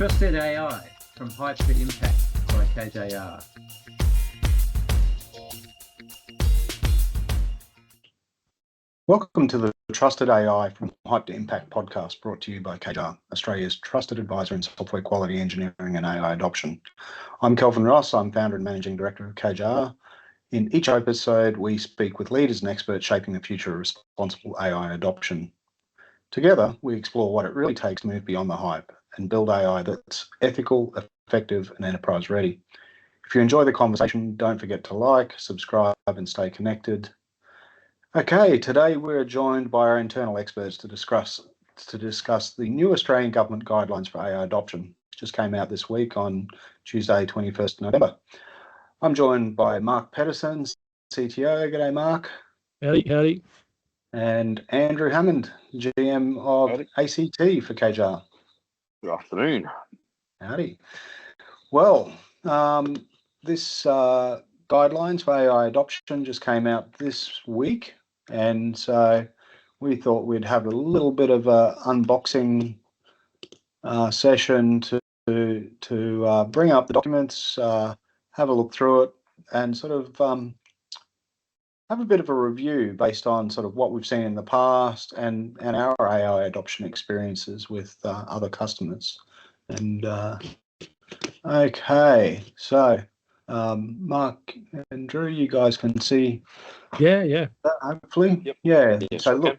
Trusted AI from Hype to Impact by KJR. Welcome to the Trusted AI from Hype to Impact podcast, brought to you by KJR, Australia's trusted advisor in software quality engineering and AI adoption. I'm Kelvin Ross. I'm founder and managing director of KJR. In each episode, we speak with leaders and experts shaping the future of responsible AI adoption. Together, we explore what it really takes to move beyond the hype and build AI that's ethical, effective, and enterprise ready. If you enjoy the conversation, don't forget to like, subscribe, and stay connected. Okay, today we're joined by our internal experts to discuss the new Australian government guidelines for AI adoption. It just came out this week on Tuesday, 21st November. I'm joined by Mark Pedersen, CTO. G'day, Mark. Howdy. And Andrew Hammond, GM of Howdy. ACT for KJR. Good afternoon. Howdy. Well, this guidelines for AI adoption just came out this week, and so we thought we'd have a little bit of a unboxing session to bring up the documents, have a look through it, and sort of have a bit of a review based on sort of what we've seen in the past and our AI adoption experiences with other customers. And okay, so Mark and Drew, you guys can see Yeah. that, hopefully. Yep. Yeah. Yes, So we look,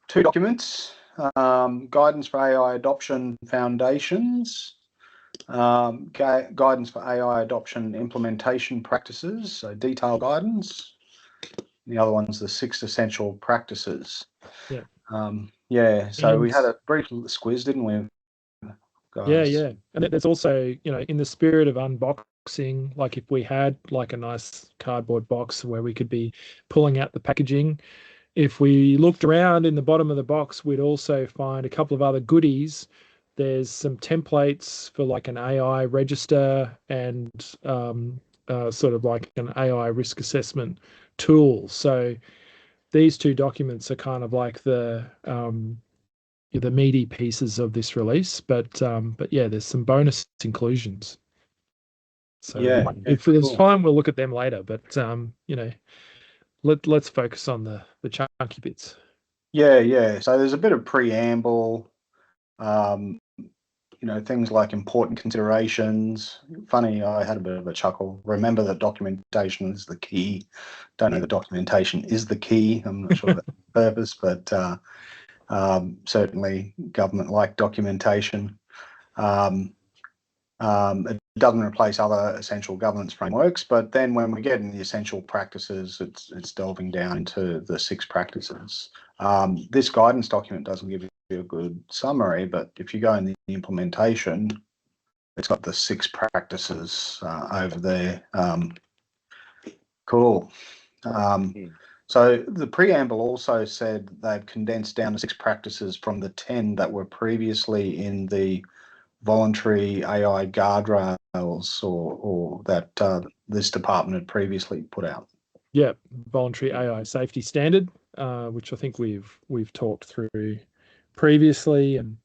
two documents: guidance for AI adoption foundations, guidance for AI adoption implementation practices, so detailed guidance. The other one's the 6 essential practices. Yeah. So we had a brief squiz, didn't we, guys? Yeah. And there's also, in the spirit of unboxing, like if we had like a nice cardboard box where we could be pulling out the packaging, if we looked around in the bottom of the box, we'd also find a couple of other goodies. There's some templates for like an AI register and sort of like an AI risk assessment tool. So these two documents are kind of like the meaty pieces of this release, but yeah, there's some bonus inclusions. So if there's time, we'll look at them later. But let's focus on the chunky bits. Yeah. So there's a bit of preamble. Things like important considerations. Funny, I had a bit of a chuckle. Remember that documentation is the key. Don't know that documentation is the key. I'm not sure that's the purpose, but certainly government-like documentation. It doesn't replace other essential governance frameworks, but then when we get in the essential practices, it's delving down into the 6 practices. This guidance document doesn't give you a good summary, but if you go in the implementation, it's got the 6 practices over there. Cool. So the preamble also said they've condensed down to 6 practices from the 10 that were previously in the voluntary AI guardrails or that this department had previously put out. Yeah, voluntary AI safety standard, which I think we've talked through previously, and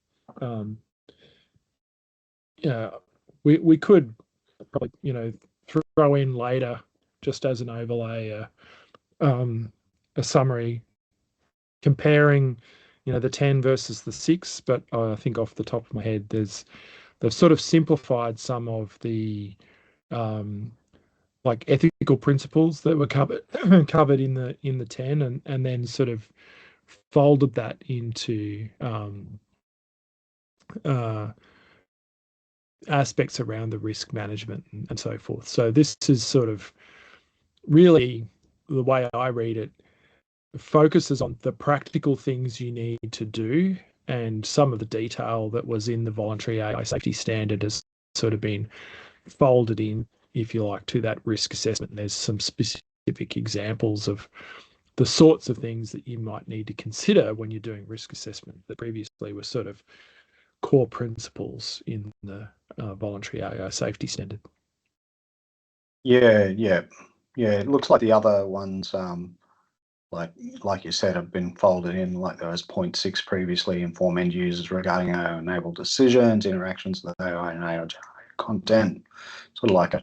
we could probably throw in later just as an overlay a summary comparing the 10 versus the 6, but I think off the top of my head they've sort of simplified some of the like ethical principles that were covered in the 10 and then sort of folded that into aspects around the risk management and so forth. So this is sort of really, the way I read it, focuses on the practical things you need to do, and some of the detail that was in the voluntary AI safety standard has sort of been folded in, if you like, to that risk assessment. There's some specific examples of the sorts of things that you might need to consider when you're doing risk assessment that previously were sort of core principles in the voluntary AI safety standard. Yeah. It looks like the other ones like you said, have been folded in, like there was point 6 previously, inform end users regarding AI-enabled decisions, interactions with AI and AI-generated content, sort of like a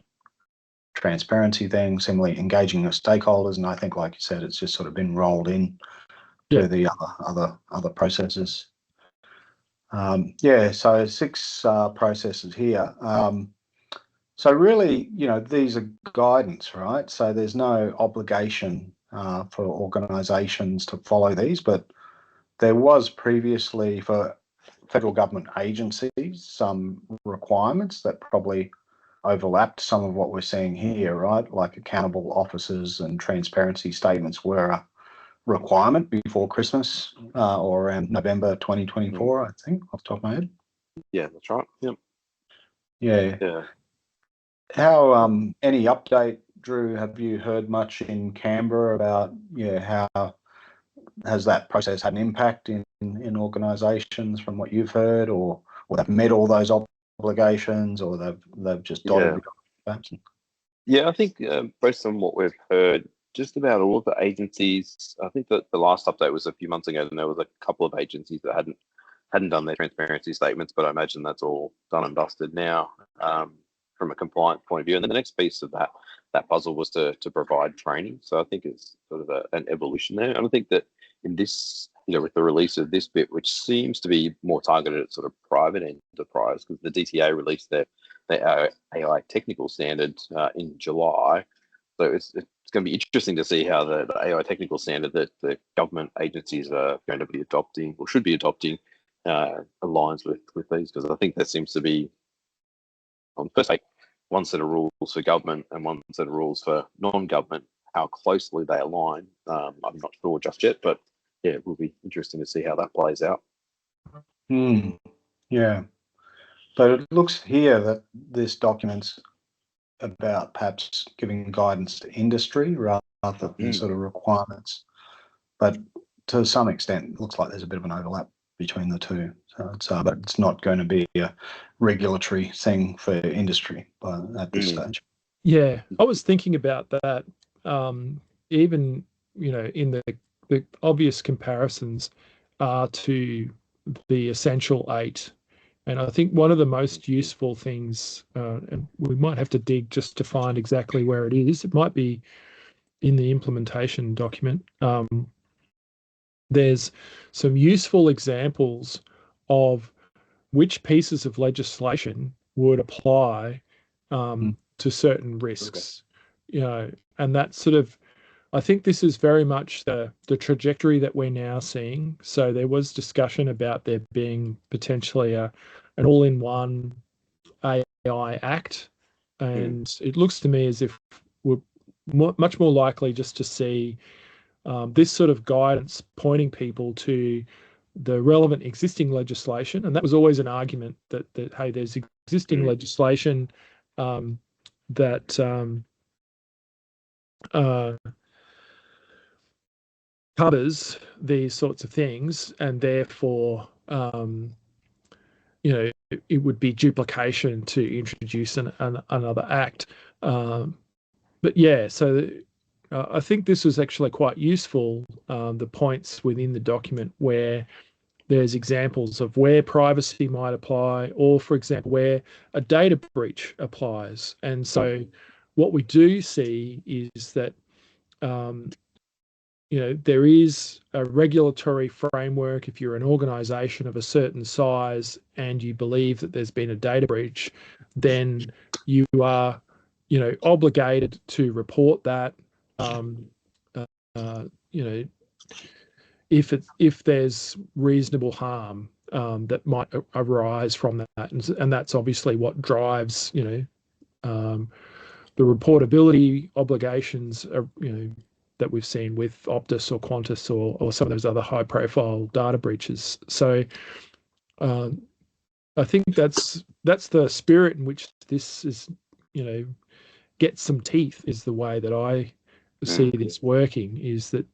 transparency thing, similarly engaging your stakeholders. And I think, like you said, it's just sort of been rolled in to the other processes. So 6 processes here. So really, these are guidance, right? So there's no obligation for organisations to follow these, but there was previously for federal government agencies some requirements that probably overlapped some of what we're seeing here, right? Like accountable officers and transparency statements were a requirement before Christmas or around November 2024, I think, off the top of my head. Yeah, that's right. Yep. Yeah. How any update, Drew? Have you heard much in Canberra about how has that process had an impact in organisations from what you've heard, or they've met all those obligations, or they've just dotted perhaps? Yeah, I think based on what we've heard, just about all of the agencies. I think that the last update was a few months ago, and there was a couple of agencies that hadn't done their transparency statements, but I imagine that's all done and dusted now. From a compliance point of view. And then the next piece of that puzzle was to provide training. So I think it's sort of an evolution there. And I think that in this, with the release of this bit, which seems to be more targeted at sort of private enterprise, because the DTA released their AI technical standard in July. So it's going to be interesting to see how the AI technical standard that the government agencies are going to be adopting or should be adopting aligns with these, because I think that seems to be first, one set of rules for government and one set of rules for non-government. How closely they align, I'm not sure just yet, but yeah, it will be interesting to see how that plays out. Yeah, but it looks here that this document's about perhaps giving guidance to industry rather than sort of requirements. But to some extent, it looks like there's a bit of an overlap between the two. So but it's not going to be a regulatory thing for industry at this stage. Yeah, I was thinking about that. Even in the obvious comparisons are to the Essential 8, and I think one of the most useful things, and we might have to dig just to find exactly where it is. It might be in the implementation document. There's some useful examples of which pieces of legislation would apply to certain risks, and that's sort of, I think this is very much the trajectory that we're now seeing. So there was discussion about there being potentially an all-in-one AI Act, and it looks to me as if we're much more likely just to see this sort of guidance pointing people to the relevant existing legislation. And that was always an argument that hey, there's existing legislation that covers these sorts of things, and therefore it would be duplication to introduce another act. But yeah, so I think this was actually quite useful, the points within the document where there's examples of where privacy might apply, or, for example, where a data breach applies. And so what we do see is that, there is a regulatory framework. If you're an organization of a certain size and you believe that there's been a data breach, then you are, obligated to report that. If there's reasonable harm that might arise from that, and that's obviously what drives the reportability obligations that we've seen with Optus or Qantas or some of those other high profile data breaches. So I think that's the spirit in which this is, get some teeth, is the way that I see this working, is that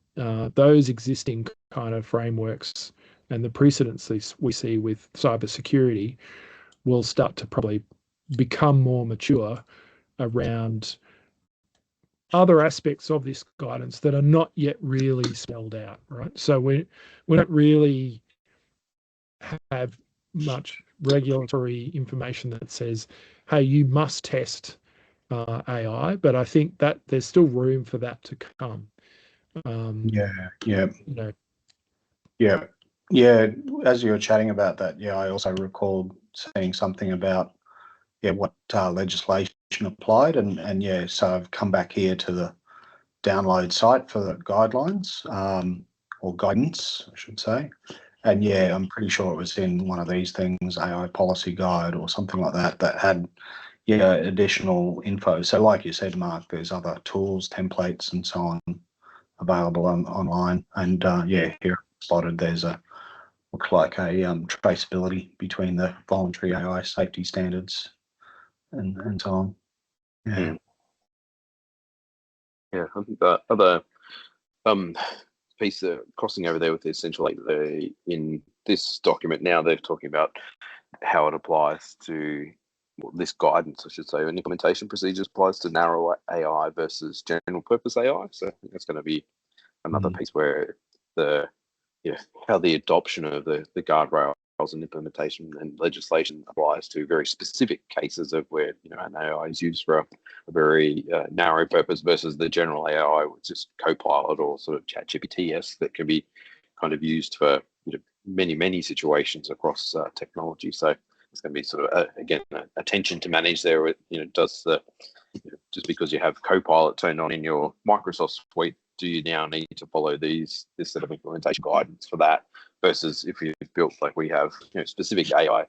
those existing kind of frameworks and the precedents we see with cybersecurity will start to probably become more mature around other aspects of this guidance that are not yet really spelled out, right? So we don't really have much regulatory information that says, hey, you must test AI, but I think that there's still room for that to come. Yeah. You know, Yeah. As you were chatting about that, I also recalled seeing something about what legislation applied, and so I've come back here to the download site for the guidelines, or guidance, I should say. And I'm pretty sure it was in one of these things, AI policy guide or something like that, that had additional info. So like you said, Mark, there's other tools, templates and so on available online. And here spotted there's looks like a traceability between the voluntary AI safety standards and so on. Yeah. Yeah, I think the other piece crossing over there with the essential eight, in this document now they're talking about how it applies to this guidance, I should say, and implementation procedures applies to narrow AI versus general purpose AI. So I think that's going to be another piece where how the adoption of the guardrails and implementation and legislation applies to very specific cases of where an AI is used for a very narrow purpose versus the general AI, which is Copilot or sort of ChatGPT that can be kind of used for many situations across technology. So it's going to be sort of again a tension to manage there. Does just because you have Copilot turned on in your Microsoft suite, do you now need to follow this set of implementation guidance for that? Versus if you've built, like we have, specific AI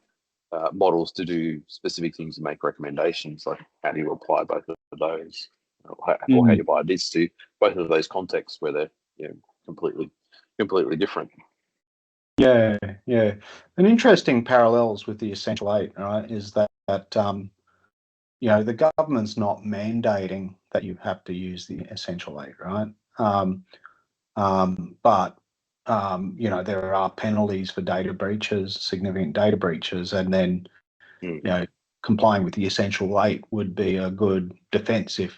models to do specific things and make recommendations, like how do you apply both of those, or how do you apply this to both of those contexts where they're completely different? Yeah. An interesting parallels with the Essential Eight, right, is that the government's not mandating that you have to use the Essential Eight, right? But there are penalties for data breaches, significant data breaches, and then complying with the Essential Eight would be a good defence if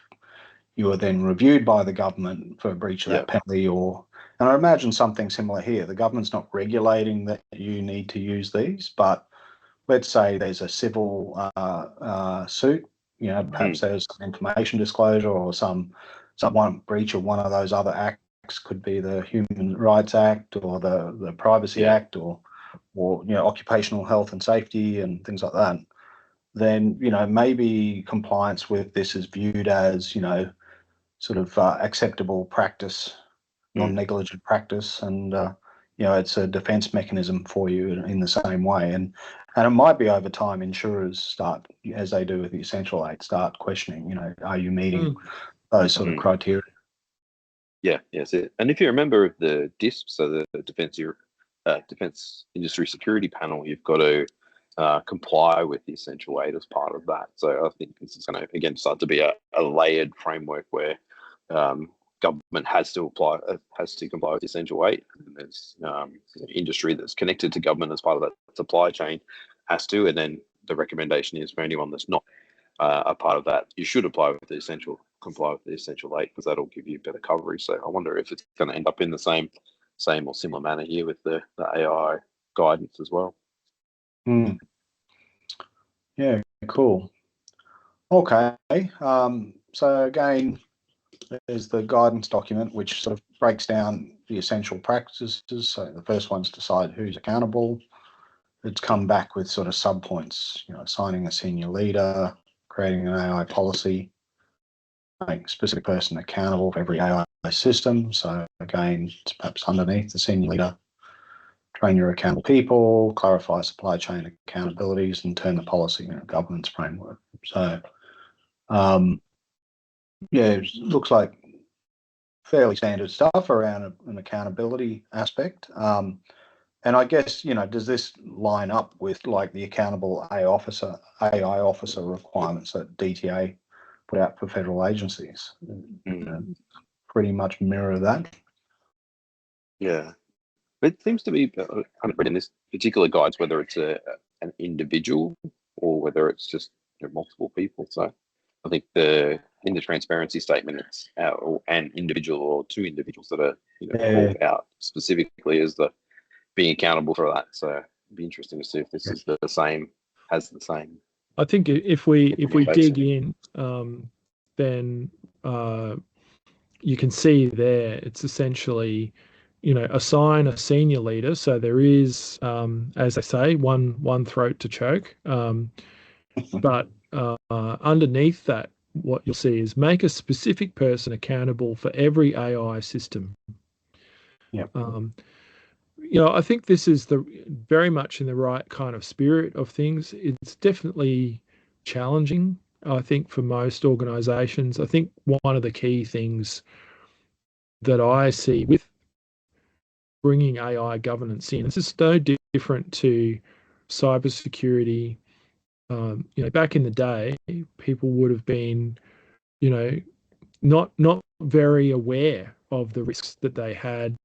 you are then reviewed by the government for a breach of that penalty. And I imagine something similar here. The government's not regulating that you need to use these, but let's say there's a civil suit. Perhaps there's some information disclosure or some one breach of one of those other acts. Could be the Human Rights Act or the Privacy Act or occupational health and safety and things like that. Then maybe compliance with this is viewed as sort of acceptable practice, non-negligent practice, and it's a defence mechanism for you in the same way. And it might be over time insurers start, as they do with the Essential Eight, start questioning, are you meeting those sort of criteria? Yes. And if you remember the DISP, so the Defence Industry Security Panel, you've got to comply with the Essential Eight as part of that. So I think this is going to again start to be a layered framework where government has to comply with the Essential Eight. And there's industry that's connected to government as part of that supply chain has to, and then the recommendation is for anyone that's not a part of that, you should comply with the Essential Eight, because that'll give you better coverage. So I wonder if it's going to end up in the same or similar manner here with the AI guidance as well. Yeah, cool. Okay. So again, there's the guidance document, which sort of breaks down the essential practices. So the first one's decide who's accountable. It's come back with sort of sub-points, assigning a senior leader, creating an AI policy, make a specific person accountable for every AI system. So again, it's perhaps underneath the senior leader. Train your accountable people, clarify supply chain accountabilities, and turn the policy in a governance framework. So, it looks like fairly standard stuff around an accountability aspect. And I guess, does this line up with like the accountable AI officer requirements that DTA put out for federal agencies? Pretty much mirror that. Yeah. It seems to be in this particular guides, whether it's an individual or whether it's just multiple people. So I think in the transparency statement, it's an individual or two individuals that are called out specifically as the being accountable for that. So it'd be interesting to see if this is the same. I think if we dig in, then you can see there it's essentially, assign a senior leader. So there is, as I say, one throat to choke. But underneath that, what you'll see is make a specific person accountable for every AI system. Yep. I think this is very much in the right kind of spirit of things. It's definitely challenging, I think, for most organizations. I think one of the key things that I see with bringing AI governance in, this is no different to cybersecurity. Back in the day, people would have been, not very aware of the risks that they had.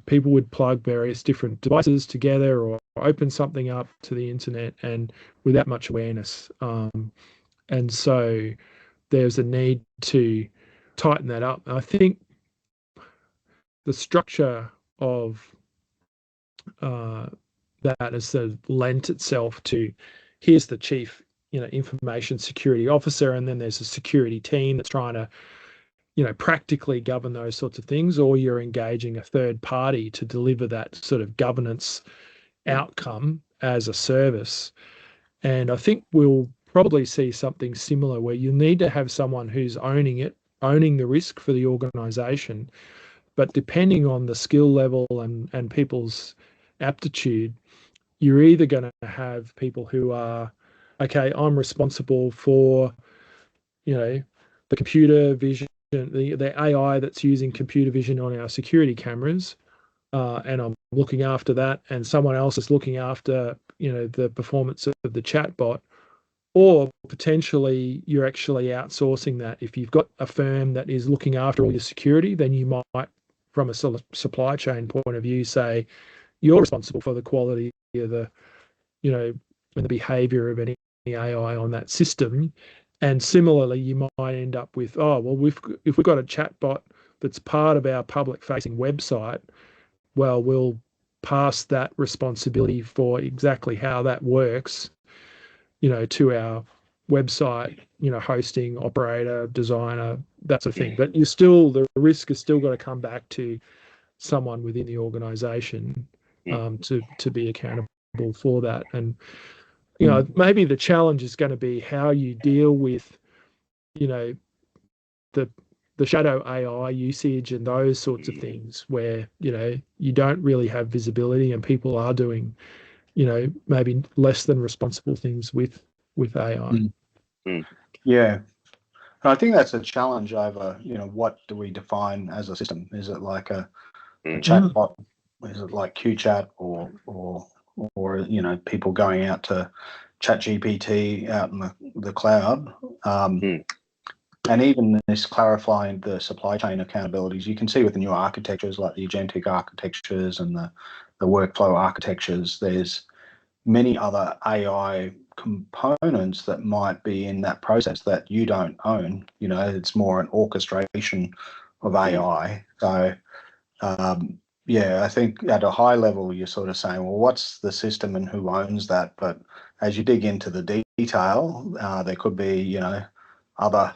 People would plug various different devices together or open something up to the internet and without much awareness. And so there's a need to tighten that up. I think the structure of that has sort of lent itself to, here's the chief, information security officer, and then there's a security team that's trying to, practically govern those sorts of things, or you're engaging a third party to deliver that sort of governance outcome as a service. And I think we'll probably see something similar where you need to have someone who's owning the risk for the organization. But depending on the skill level and people's aptitude, you're either going to have people who are, okay, I'm responsible for, the computer vision, the AI that's using computer vision on our security cameras, and I'm looking after that, and someone else is looking after, the performance of the chatbot. Or potentially you're actually outsourcing that. If you've got a firm that is looking after all your security, then you might, from a supply chain point of view, say you're responsible for the quality of the, and the behavior of any AI on that system. And similarly, you might end up with, if we've got a chatbot that's part of our public-facing website, well, we'll pass that responsibility for exactly how that works, to our website, hosting, operator, designer, that sort of thing. But the risk has still got to come back to someone within the organization to be accountable for that. And maybe the challenge is going to be how you deal with the shadow AI usage and those sorts of things where you don't really have visibility and people are doing maybe less than responsible things with AI. Yeah. And I think that's a challenge over, what do we define as a system? Is it like a chatbot? Is it like QChat or people going out to ChatGPT out in the cloud? And even this clarifying the supply chain accountabilities, you can see with the new architectures like the agentic architectures and the workflow architectures, there's many other AI components that might be in that process that you don't own. It's more an orchestration of AI. So, I think at a high level, you're sort of saying, well, what's the system and who owns that? But as you dig into the detail, there could be, other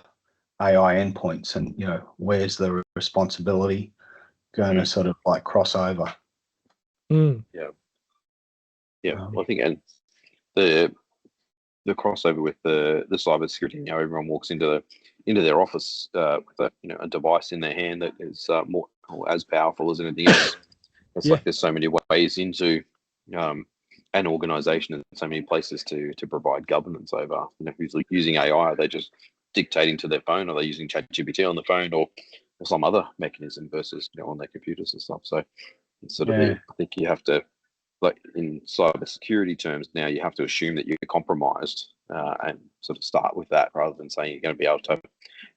AI endpoints and, where's the responsibility going to sort of like cross over? I think, and the crossover with the cybersecurity, everyone walks into their office with a device in their hand that is more or as powerful as anything else. It's like there's so many ways into an organization and so many places to provide governance over who's using AI. They're just dictating to their phone, or they're using ChatGPT on the phone, or some other mechanism versus on their computers and stuff. So it's sort of I think you have to, like in cybersecurity terms, now you have to assume that you're compromised and sort of start with that rather than saying you're going to be able to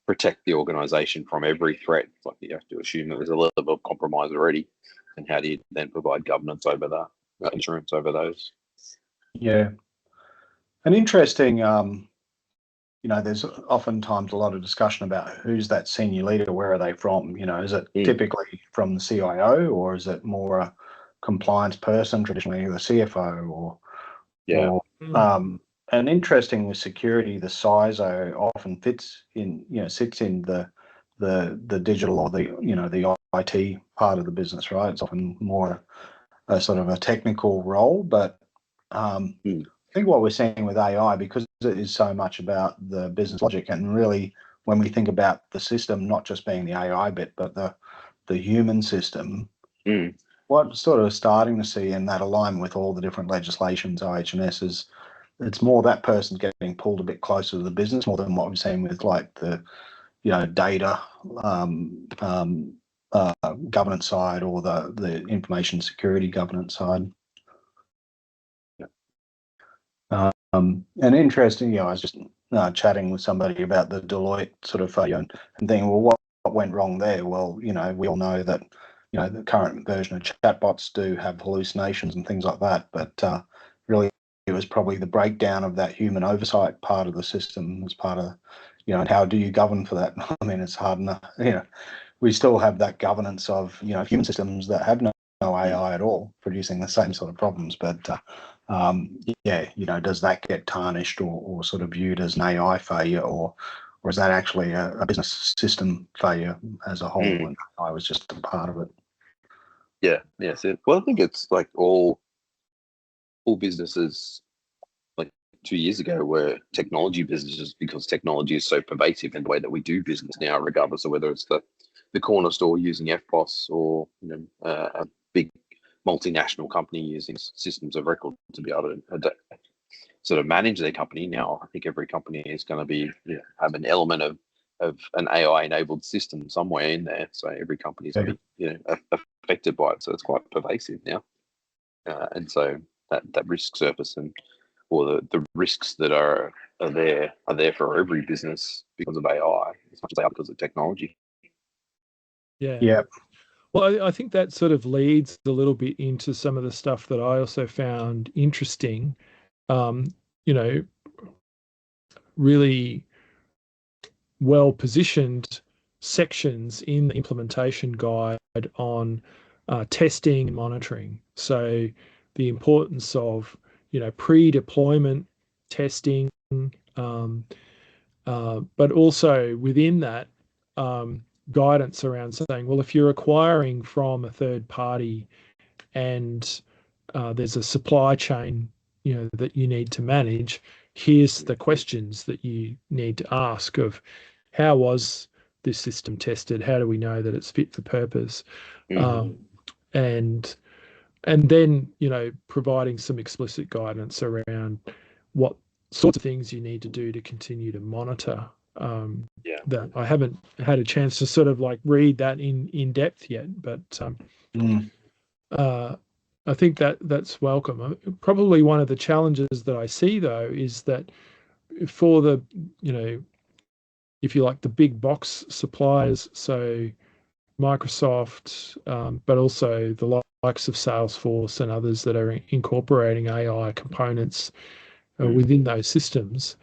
protect the organization from every threat. It's like you have to assume that there's a level of compromise already, and how do you then provide governance over that, insurance over those? Yeah. An interesting there's oftentimes a lot of discussion about who's that senior leader, where are they from? Is it typically from the CIO, or is it more a compliance person, traditionally the CFO, or and interesting with security, the CISO often sits in the digital or the IT part of the business, right? It's often more a sort of a technical role, but I think what we're seeing with AI, because it is so much about the business logic, and really when we think about the system, not just being the AI bit, but the human system, what sort of starting to see in that alignment with all the different legislations, OH&S, is it's more that person's getting pulled a bit closer to the business more than what we've seen with like the data governance side or the information security governance side. And interesting, I was just chatting with somebody about the Deloitte sort of failure and thinking, well, what went wrong there? Well, we all know that the current version of chatbots do have hallucinations and things like that, but really it was probably the breakdown of that human oversight part of the system as part of, and how do you govern for that? I mean, it's hard enough, we still have that governance of, human systems that have no AI at all producing the same sort of problems, but does that get tarnished or sort of viewed as an AI failure, or is that actually a business system failure as a whole, and I was just a part of it? Well, I think it's like all businesses like 2 years ago were technology businesses, because technology is so pervasive in the way that we do business now, regardless of whether it's the corner store using FPOS or a big multinational company using systems of record to be able to sort of manage their company. Now, I think every company is going to be have an element of an AI-enabled system somewhere in there. So every company is going to be affected by it. So it's quite pervasive now, and so that risk surface or the risks that are there for every business because of AI as much as they are because of technology. Yeah. Well, I think that sort of leads a little bit into some of the stuff that I also found interesting. Really well positioned sections in the implementation guide on testing and monitoring. So the importance of pre-deployment testing, but also within that guidance around saying, well, if you're acquiring from a third party and there's a supply chain that you need to manage, here's the questions that you need to ask of how was this system tested, how do we know that it's fit for purpose, and then providing some explicit guidance around what sorts of things you need to do to continue to monitor. That I haven't had a chance to sort of like read that in depth yet, but I think that's welcome. Probably one of the challenges that I see though is that for the if you like the big box suppliers, so Microsoft, but also the likes of Salesforce and others that are incorporating AI components within those systems,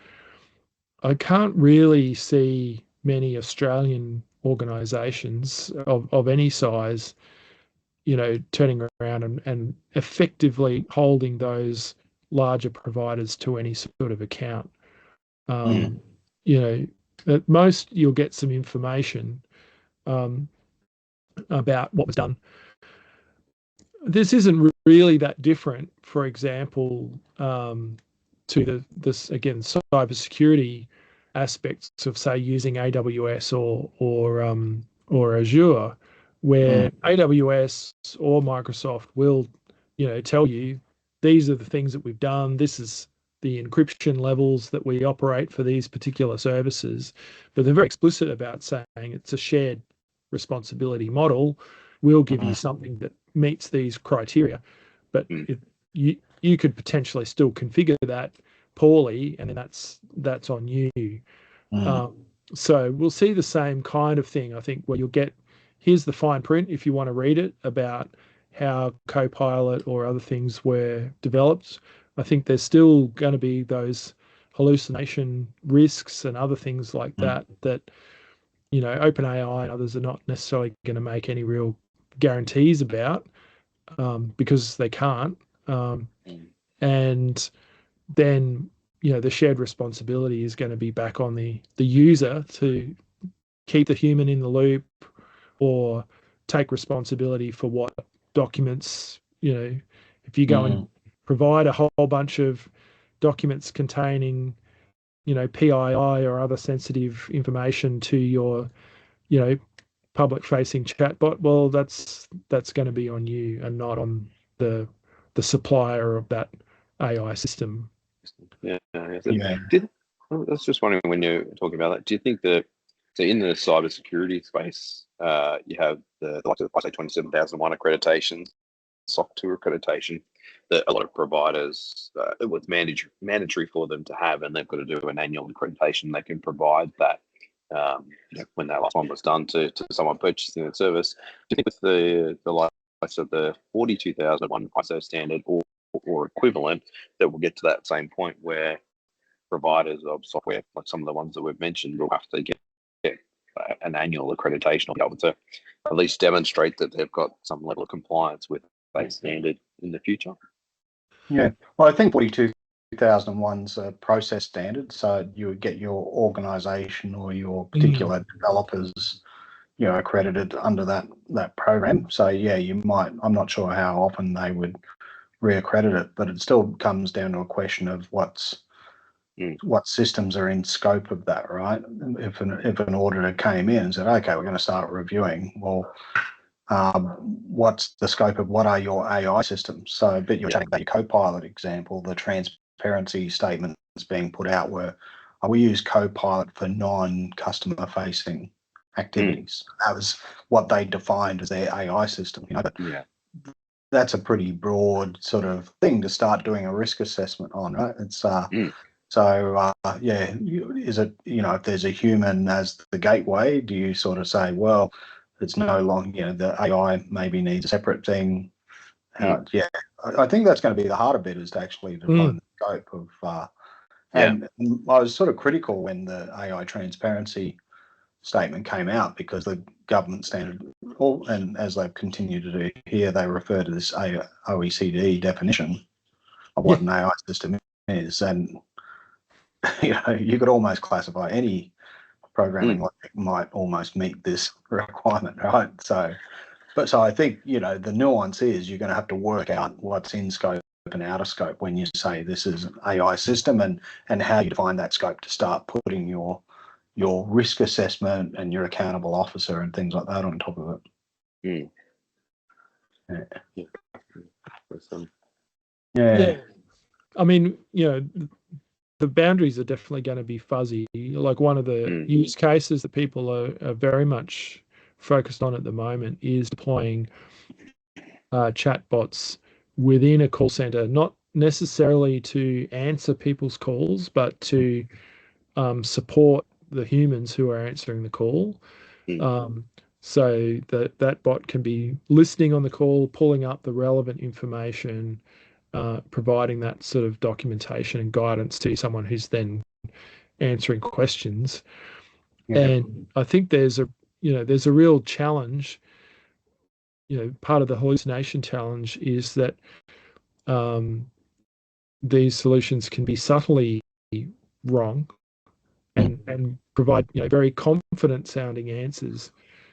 I can't really see many Australian organisations of any size, turning around and effectively holding those larger providers to any sort of account. At most you'll get some information about what was done. This isn't really that different, for example, to this again cybersecurity aspects of, say, using AWS or Azure, where AWS or Microsoft will tell you these are the things that we've done, this is the encryption levels that we operate for these particular services, but they're very explicit about saying it's a shared responsibility model. We'll give you something that meets these criteria, but you could potentially still configure that poorly, and then that's on you. So we'll see the same kind of thing, I think, where you'll get, here's the fine print if you want to read it about how Copilot or other things were developed. I think there's still going to be those hallucination risks and other things like that, OpenAI and others are not necessarily going to make any real guarantees about, because they can't. And then, the shared responsibility is going to be back on the user to keep the human in the loop, or take responsibility for what documents, if you go and provide a whole bunch of documents containing, PII or other sensitive information to your, public facing chatbot, well, that's going to be on you and not on the supplier of that AI system. Yeah. I was just wondering, when you're talking about that, do you think that, so in the cybersecurity space, you have the likes of the ISO 27001 accreditation, SOC 2 accreditation, that a lot of providers, it was mandatory for them to have, and they've got to do an annual accreditation. They can provide that when that last one was done to someone purchasing the service. Do you think with the likes of the 42001 ISO standard or equivalent, that we'll get to that same point where providers of software, like some of the ones that we've mentioned, will have to get an annual accreditation, or be able to at least demonstrate that they've got some level of compliance with that standard in the future? Yeah, well, I think 42001's a process standard, so you would get your organisation or your particular developers, accredited under that program. So yeah, you might. I'm not sure how often they would reaccredit it, but it still comes down to a question of what systems are in scope of that, right? If an auditor came in and said, okay, we're going to start reviewing, well, what's the scope of what are your AI systems? So, but you're talking about your Copilot example, the transparency statements being put out where we use Copilot for non-customer facing activities. That was what they defined as their AI system. But that's a pretty broad sort of thing to start doing a risk assessment on, right? It's So, is it, if there's a human as the gateway, do you sort of say, well, it's no longer, the AI maybe needs a separate thing? I think that's going to be the harder bit, is to actually define the scope of, and I was sort of critical when the AI transparency statement came out, because the government standard, and as they've continued to do here, they refer to this OECD definition of what an AI system is. And you could almost classify any programming logic might almost meet this requirement, right? So I think, the nuance is you're going to have to work out what's in scope and out of scope when you say this is an AI system, and how you define that scope to start putting your risk assessment and your accountable officer and things like that on top of it. I mean, the boundaries are definitely going to be fuzzy. Like, one of the use cases that people are very much focused on at the moment is deploying chatbots within a call center, not necessarily to answer people's calls, but to support the humans who are answering the call. So that bot can be listening on the call, pulling up the relevant information, providing that sort of documentation and guidance to someone who's then answering questions. And I think there's a real challenge. Part of the hallucination challenge is that these solutions can be subtly wrong and provide very confident sounding answers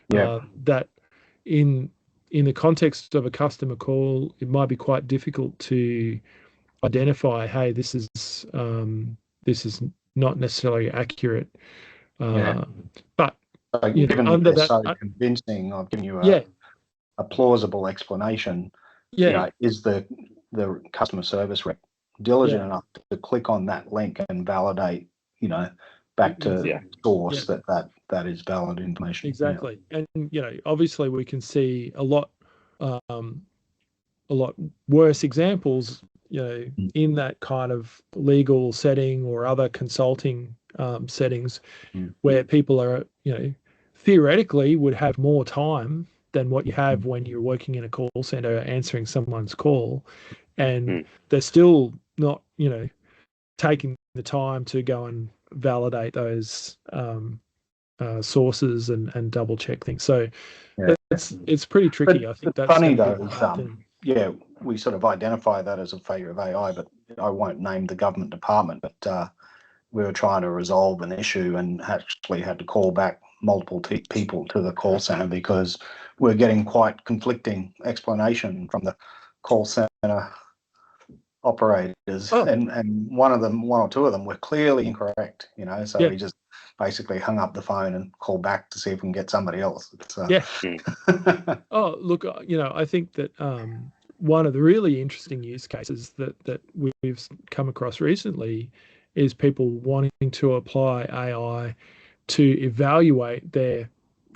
that in the context of a customer call, it might be quite difficult to identify, hey, this is not necessarily accurate. But given under they're that, so convincing, I've given you a plausible explanation. Is the customer service rep diligent enough to click on that link and validate, back to source that is valid information? Exactly. And obviously we can see a lot worse examples, in that kind of legal setting or other consulting settings, where people are, theoretically would have more time than what you have when you're working in a call center answering someone's call, and they're still not, taking the time to go and validate those sources and double check things. So it's pretty tricky. I think that's funny gonna though be is, a hard thing. yeah, we sort of identify that as a failure of AI, but I won't name the government department, but we were trying to resolve an issue and actually had to call back multiple people to the call center because we're getting quite conflicting explanation from the call center operators, and one or two of them were clearly incorrect, so we just basically hung up the phone and called back to see if we can get somebody else. Oh, look, I think that one of the really interesting use cases that we've come across recently is people wanting to apply AI to evaluate their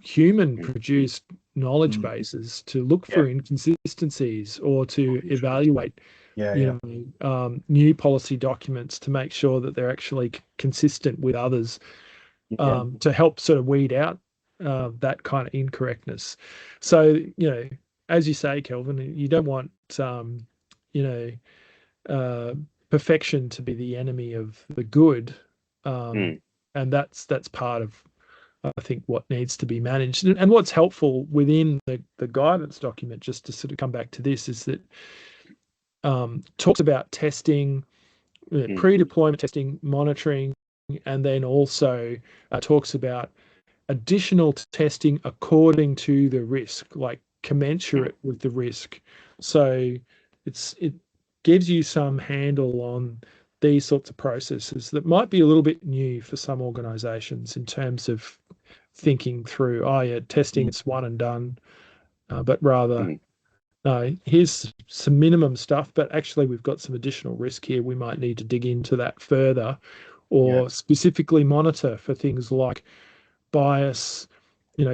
human-produced knowledge bases, to look for inconsistencies or to evaluate new policy documents to make sure that they're actually consistent with others, to help sort of weed out that kind of incorrectness. So, as you say, Kelvin, you don't want, perfection to be the enemy of the good. And that's part of, I think, what needs to be managed. And what's helpful within the guidance document, just to sort of come back to this, is that talks about testing, pre-deployment testing, monitoring, and then also talks about additional testing according to the risk, like commensurate with the risk. So it gives you some handle on these sorts of processes that might be a little bit new for some organizations in terms of thinking through, testing, it's one and done, but rather, here's some minimum stuff, but actually we've got some additional risk here. We might need to dig into that further, or specifically monitor for things like bias,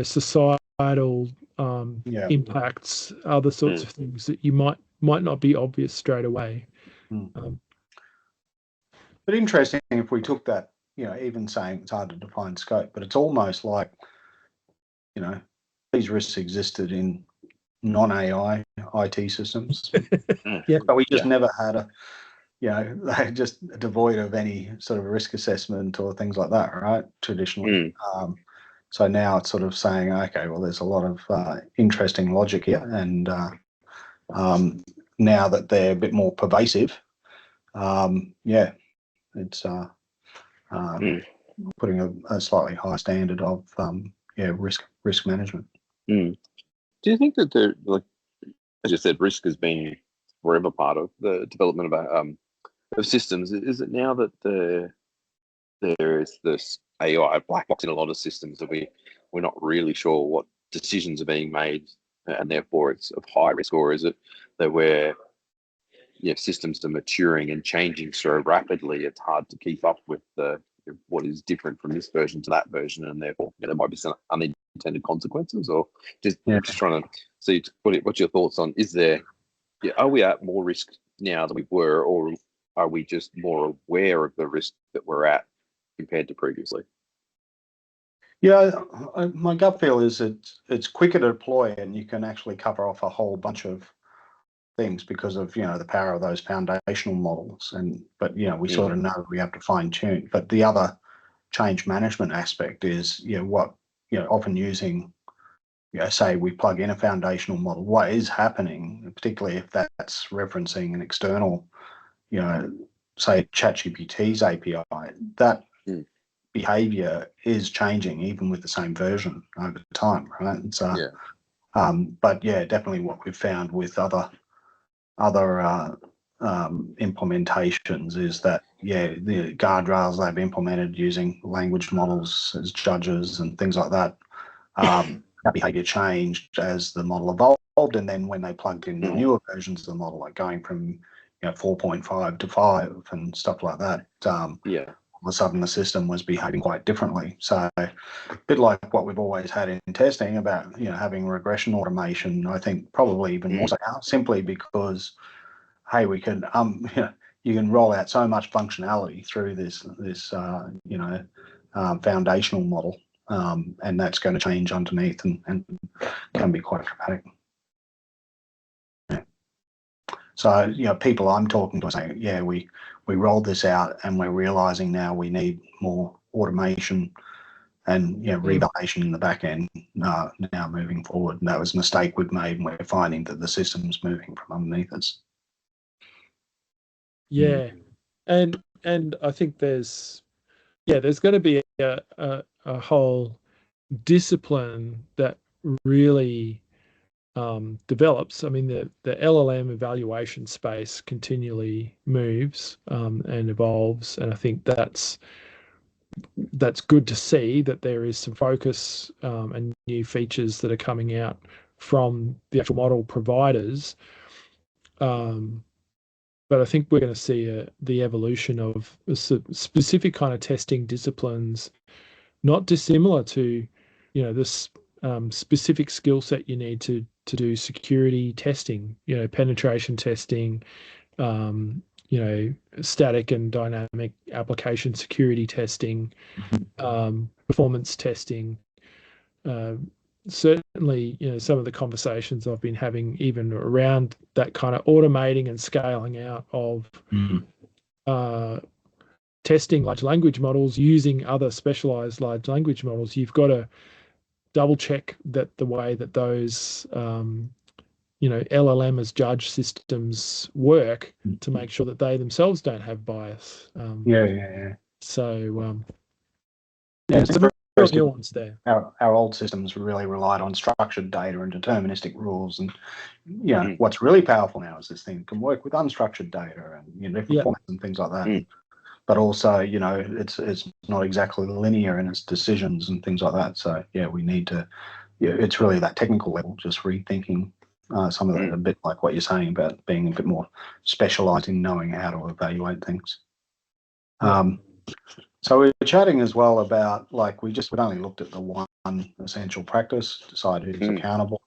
societal impacts, other sorts of things that you might not be obvious straight away. But interesting, if we took that, even saying it's hard to define scope, but it's almost like, these risks existed in non-AI IT systems, but we just never had they're just devoid of any sort of risk assessment or things like that, right? Traditionally. So now it's sort of saying, okay, well, there's a lot of interesting logic here, and now that they're a bit more pervasive, it's putting a slightly higher standard of risk management. Do you think that as you said, risk has been forever part of the development of systems? Is it now that there is this AI black box in a lot of systems that we're not really sure what decisions are being made, and therefore it's of high risk? Or is it that systems are maturing and changing so rapidly it's hard to keep up with what is different from this version to that version, and therefore there might be some unintended consequences? Or just trying to see what's your thoughts on, are we at more risk now than we were, or are we just more aware of the risk that we're at compared to previously? My gut feel is it's quicker to deploy, and you can actually cover off a whole bunch of things because of the power of those foundational models. But we sort of know we have to fine tune. But the other change management aspect is often using, say we plug in a foundational model, what is happening, particularly if that's referencing an external, say ChatGPT's API, that behavior is changing even with the same version over time, right? And so, but definitely what we've found with other implementations is that the guardrails they've implemented using language models as judges and things like that, that behavior changed as the model evolved, and then when they plugged in the newer versions of the model, like going from 4.5 to 5 and stuff like that, all of a sudden the system was behaving quite differently. So a bit like what we've always had in testing about having regression automation, I think probably even more so now, simply because we can you can roll out so much functionality through this foundational model, and that's going to change underneath and can be quite dramatic. So, people I'm talking to are saying, yeah, we rolled this out and we're realizing now we need more automation and revalidation in the back end now moving forward. And that was a mistake we've made, and we're finding that the system's moving from underneath us. Yeah, and I think there's going to be a whole discipline that really develops. I mean, the LLM evaluation space continually moves and evolves, and I think that's good to see that there is some focus and new features that are coming out from the actual model providers. But I think we're going to see the evolution of a specific kind of testing disciplines, not dissimilar to, this specific skill set you need to do security testing, penetration testing, static and dynamic application security testing, performance testing. Certainly, some of the conversations I've been having even around that kind of automating and scaling out of testing large language models using other specialized large language models, you've got to double check that the way that those LLM as judge systems work to make sure that they themselves don't have bias. So there's a real nuance there. Our old systems really relied on structured data and deterministic rules, and what's really powerful now is this thing can work with unstructured data and different formats and things like that. But also, it's not exactly linear in its decisions and things like that. So we need to. It's really that technical level, just rethinking some of that, a bit like what you're saying about being a bit more specialised in knowing how to evaluate things. So we were chatting as well about, we've only looked at the one essential practice, decide who's accountable.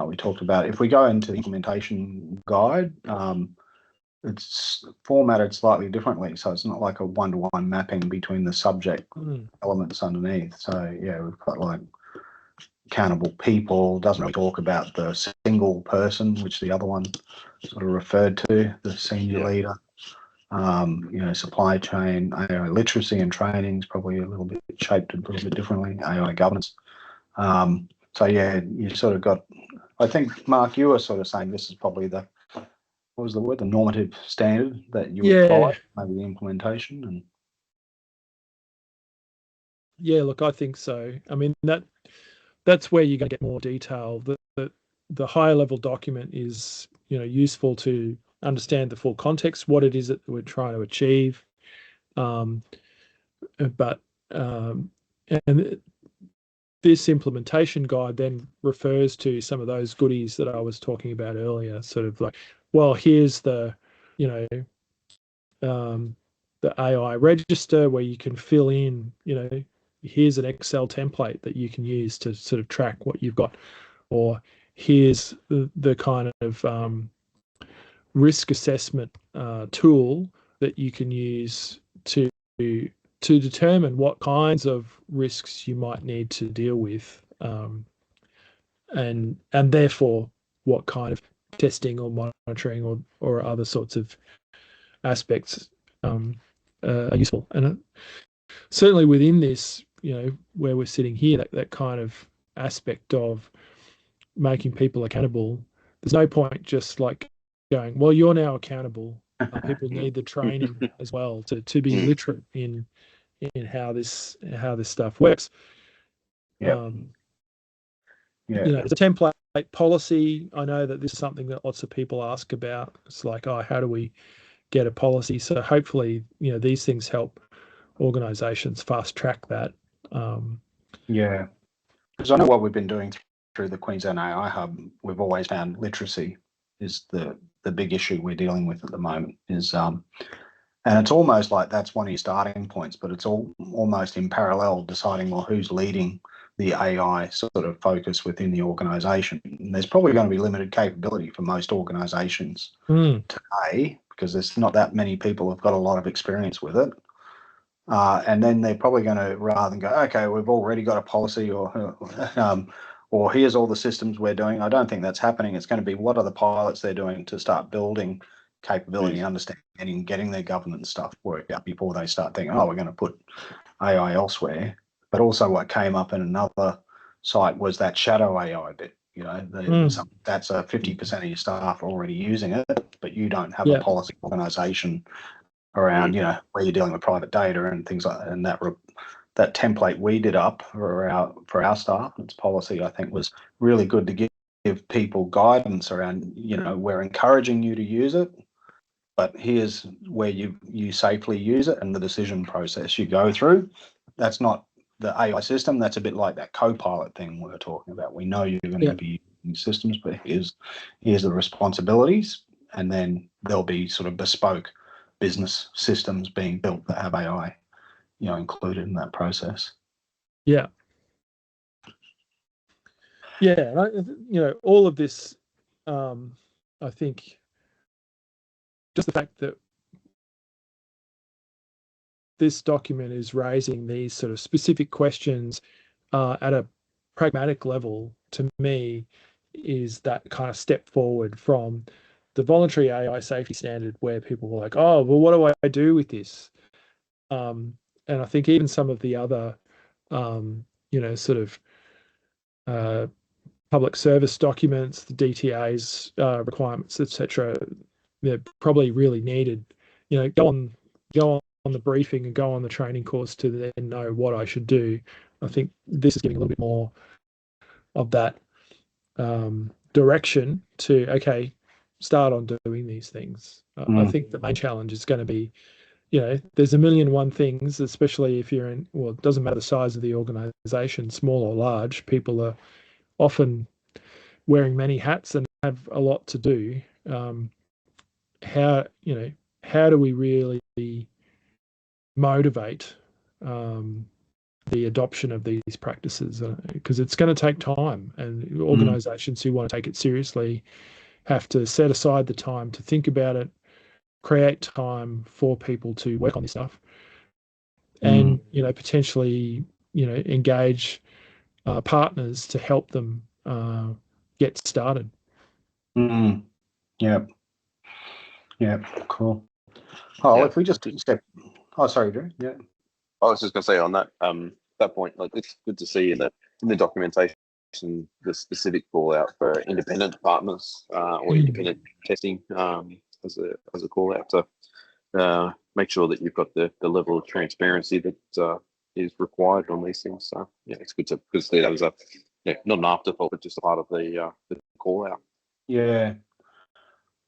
We talked about if we go into the implementation guide, it's formatted slightly differently. So it's not like a one-to-one mapping between the subject elements underneath. So we've got accountable people, doesn't really talk about the single person, which the other one sort of referred to, the senior leader. Supply chain, AI literacy and training is probably a little bit shaped a little bit differently, AI governance. You sort of got, I think, Mark, you were sort of saying this is probably the normative standard that you would follow, maybe the implementation. And look, I think so. I mean, that's where you're going to get more detail. The higher level document is, useful to understand the full context, what it is that we're trying to achieve. And this implementation guide then refers to some of those goodies that I was talking about earlier, sort of like, well, here's the AI register where you can fill in, here's an Excel template that you can use to sort of track what you've got, or here's the kind of risk assessment tool that you can use to determine what kinds of risks you might need to deal with, and therefore what kind of testing or monitoring or other sorts of aspects are useful. And certainly within this, where we're sitting here, that kind of aspect of making people accountable, there's no point just going, well, you're now accountable. People need the training as well to be literate in how this stuff works. There's a template policy. I know that this is something that lots of people ask about. It's like, how do we get a policy? So hopefully, these things help organizations fast track that. Because I know what we've been doing through the Queensland AI Hub, we've always found literacy is the big issue we're dealing with at the moment. And it's almost like that's one of your starting points, but it's almost in parallel deciding, well, who's leading the AI sort of focus within the organisation. And there's probably going to be limited capability for most organisations today, because there's not that many people who've got a lot of experience with it. And then they're probably going to, rather than go, okay, we've already got a policy, or or here's all the systems we're doing. I don't think that's happening. It's going to be what are the pilots they're doing to start building capability, understanding, getting their governance stuff worked out before they start thinking, oh, we're going to put AI elsewhere. But also what came up in another site was that shadow AI bit. You know, that's a 50% of your staff are already using it, but you don't have a policy organisation around, you know, where you're dealing with private data and things like that. And that template we did up for our staff, its policy, I think was really good to give people guidance around, you know, we're encouraging you to use it, but here's where you safely use it and the decision process you go through. That's not the AI system. That's a bit like that co-pilot thing we were talking about. We know you're going to be using systems, but here's the responsibilities, and then there'll be sort of bespoke business systems being built that have AI, you know, included in that process. Yeah. Yeah, and you know, all of this, I think, just the fact that this document is raising these sort of specific questions at a pragmatic level, to me, is that kind of step forward from the voluntary AI safety standard, where people were like, oh, well, what do I do with this? And I think even some of the other, you know, sort of public service documents, the DTA's requirements, etc., they're probably really needed. You know, go on the briefing and go on the training course to then know what I should do. I think this is giving a little bit more of that direction to, okay, start on doing these things. I think the main challenge is going to be, you know, there's a million and one things, especially if you're in, well, it doesn't matter the size of the organization, small or large, people are often wearing many hats and have a lot to do. How do we really motivate the adoption of these practices? Because it's going to take time, and organizations who want to take it seriously have to set aside the time to think about it, create time for people to work on this stuff, and, you know, potentially, you know, engage partners to help them get started. Yeah. Cool. Oh, if we just step. Oh, sorry, Drew. Yeah. I was just going to say on that point, like, it's good to see in the documentation the specific call out for independent partners or independent testing as a call out to make sure that you've got the level of transparency that is required on these things. So yeah, it's good to see that as a not an afterthought, but just a part of the call out. Yeah.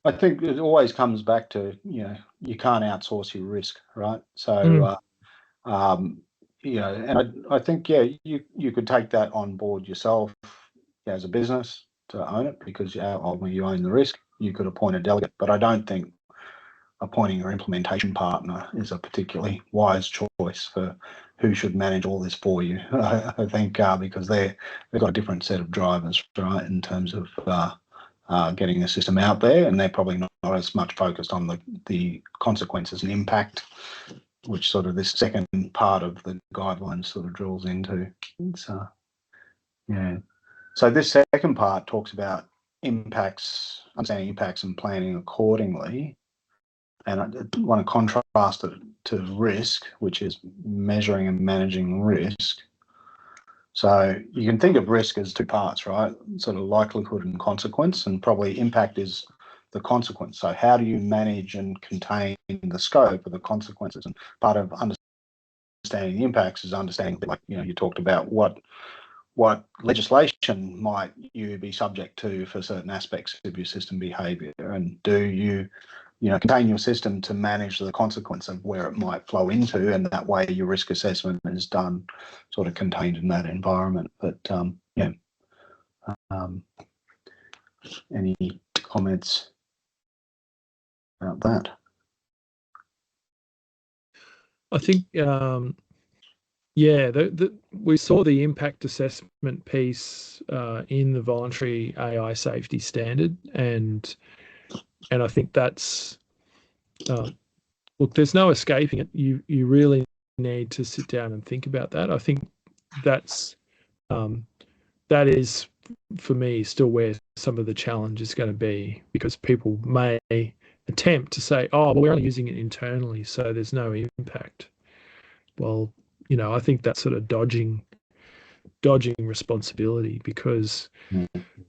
I think it always comes back to, you know, you can't outsource your risk, right? So, you know, and I think, yeah, you could take that on board yourself as a business to own it, because ultimately you own the risk. You could appoint a delegate, but I don't think appointing your implementation partner is a particularly wise choice for who should manage all this for you. I think because they've got a different set of drivers, right, in terms of getting the system out there, and they're probably not as much focused on the consequences and impact, which sort of this second part of the guidelines sort of drills into. So, yeah. So this second part talks about impacts, understanding impacts and planning accordingly. And I want to contrast it to risk, which is measuring and managing risk. So you can think of risk as two parts, right? Sort of likelihood and consequence, and probably impact is the consequence. So how do you manage and contain the scope of the consequences? And part of understanding the impacts is understanding, like, you know, you talked about what legislation might you be subject to for certain aspects of your system behavior, and do you contain your system to manage the consequence of where it might flow into, and that way your risk assessment is done sort of contained in that environment. But any comments about that? I think, we saw the impact assessment piece in the voluntary AI safety standard, and I think that's look, there's no escaping it. You really need to sit down and think about that. I think that is for me, still where some of the challenge is going to be, because people may attempt to say, oh, well, we're only using it internally, so there's no impact. Well, I think that's sort of dodging responsibility, because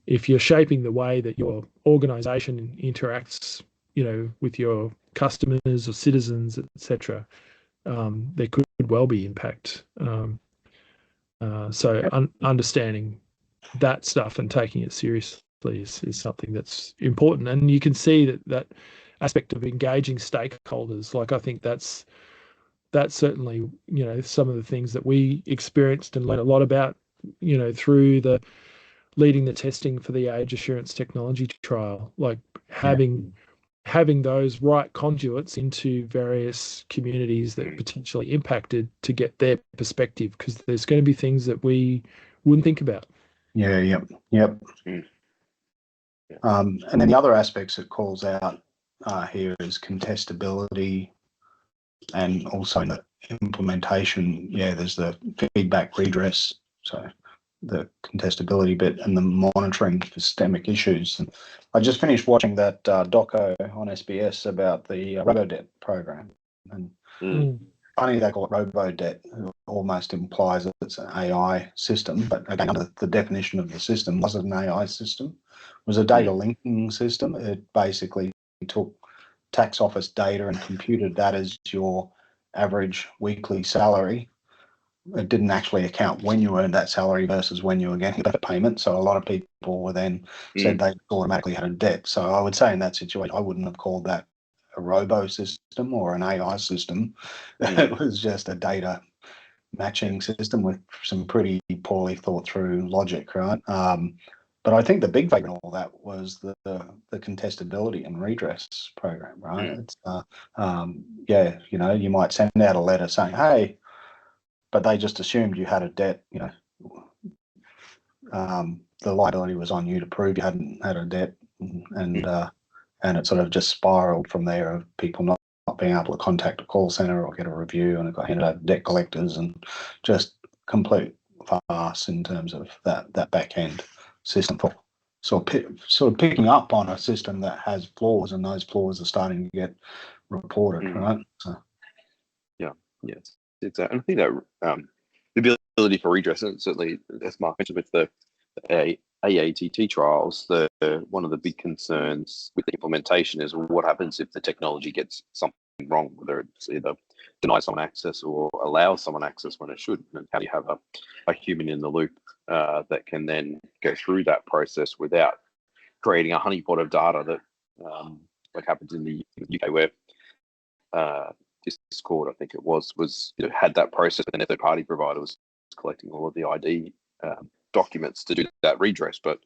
if you're shaping the way that your organization interacts, with your customers or citizens, etc., there could well be impact. So understanding that stuff and taking it seriously is something that's important. And you can see that aspect of engaging stakeholders. Like, I think that's certainly, some of the things that we experienced and learned a lot about, through the leading the testing for the age assurance technology trial, like having those right conduits into various communities that potentially impacted, to get their perspective, because there's going to be things that we wouldn't think about. Yep. And then the other aspects it calls out here is contestability, and also the implementation. There's the feedback redress, so the contestability bit, and the monitoring for systemic issues. And I just finished watching that doco on SBS about the RoboDebt program, and funny they call it RoboDebt. It almost implies that it's an AI system, but again, under the definition of the system, was it an AI system? It was a data linking system. It basically took tax office data and computed that as your average weekly salary. It didn't actually account when you earned that salary versus when you were getting that payment. So a lot of people were then said they automatically had a debt. So I would say in that situation, I wouldn't have called that a robo system or an AI system. It was just a data matching system with some pretty poorly thought through logic, right? But I think the big thing in all that was the contestability and redress program, right? It's you might send out a letter saying, hey, but they just assumed you had a debt. The liability was on you to prove you hadn't had a debt, and it sort of just spiraled from there, of people not being able to contact a call center or get a review, and it got handed over to debt collectors, and just complete farce in terms of that back end system. Sort of picking up on a system that has flaws, and those flaws are starting to get reported, right? So. Yes. And I think that the ability for redress, and certainly, as Mark mentioned with the AATT trials, one of the big concerns with the implementation is what happens if the technology gets something wrong, whether it's either denies someone access or allows someone access when it shouldn't, and how do you have a human in the loop that can then go through that process without creating a honeypot of data that, like happens in the UK, where Discord, I think it was had that process, and a third party provider was collecting all of the ID documents to do that redress, but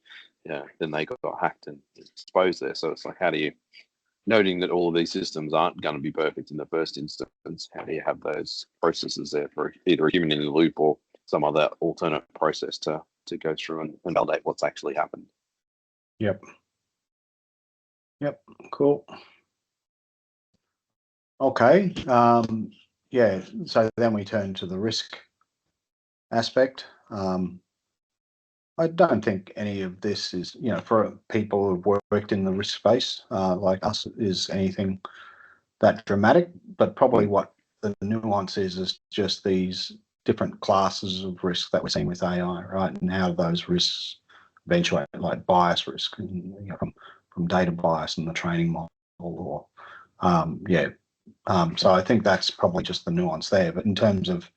then they got hacked and exposed there. So it's like, how do you, noting that all of these systems aren't going to be perfect in the first instance, how do you have those processes there for either a human in the loop or some other alternate process to go through and validate what's actually happened? Yep, cool. Okay, so then we turn to the risk aspect. I don't think any of this is, for people who've worked in the risk space like us, is anything that dramatic, but probably what the nuance is just these different classes of risk that we're seeing with AI, right? And how those risks eventuate, like bias risk, from data bias in the training model, or so I think that's probably just the nuance there. But in terms of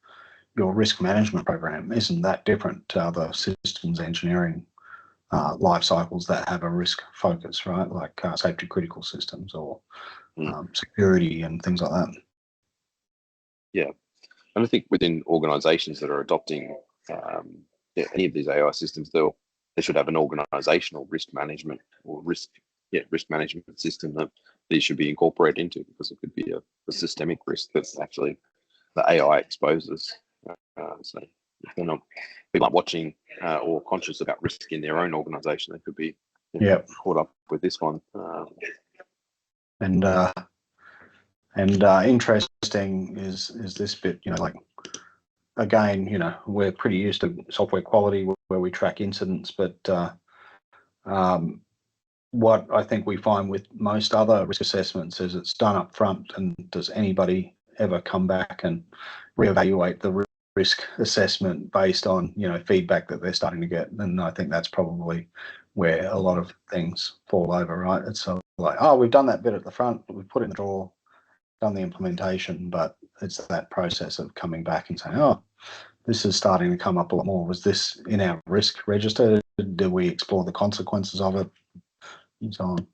your risk management program, isn't that different to other systems engineering life cycles that have a risk focus, right? Like safety critical systems or security and things like that. Yeah, and I think within organisations that are adopting any of these AI systems, they should have an organisational risk management or risk management system that these should be incorporated into, because it could be a systemic risk that's actually the AI exposes. So if they're not, people aren't watching or conscious about risk in their own organisation, they could be caught up with this one. And interesting is this bit, like, again, we're pretty used to software quality where we track incidents. But what I think we find with most other risk assessments is it's done up front, and does anybody ever come back and reevaluate the risk assessment based on feedback that they're starting to get? And I think that's probably where a lot of things fall over, right? It's sort of like, oh, we've done that bit at the front, we've put it in the drawer, done the implementation, but it's that process of coming back and saying, oh, this is starting to come up a lot more. Was this in our risk register? Did we explore the consequences of it? And so on.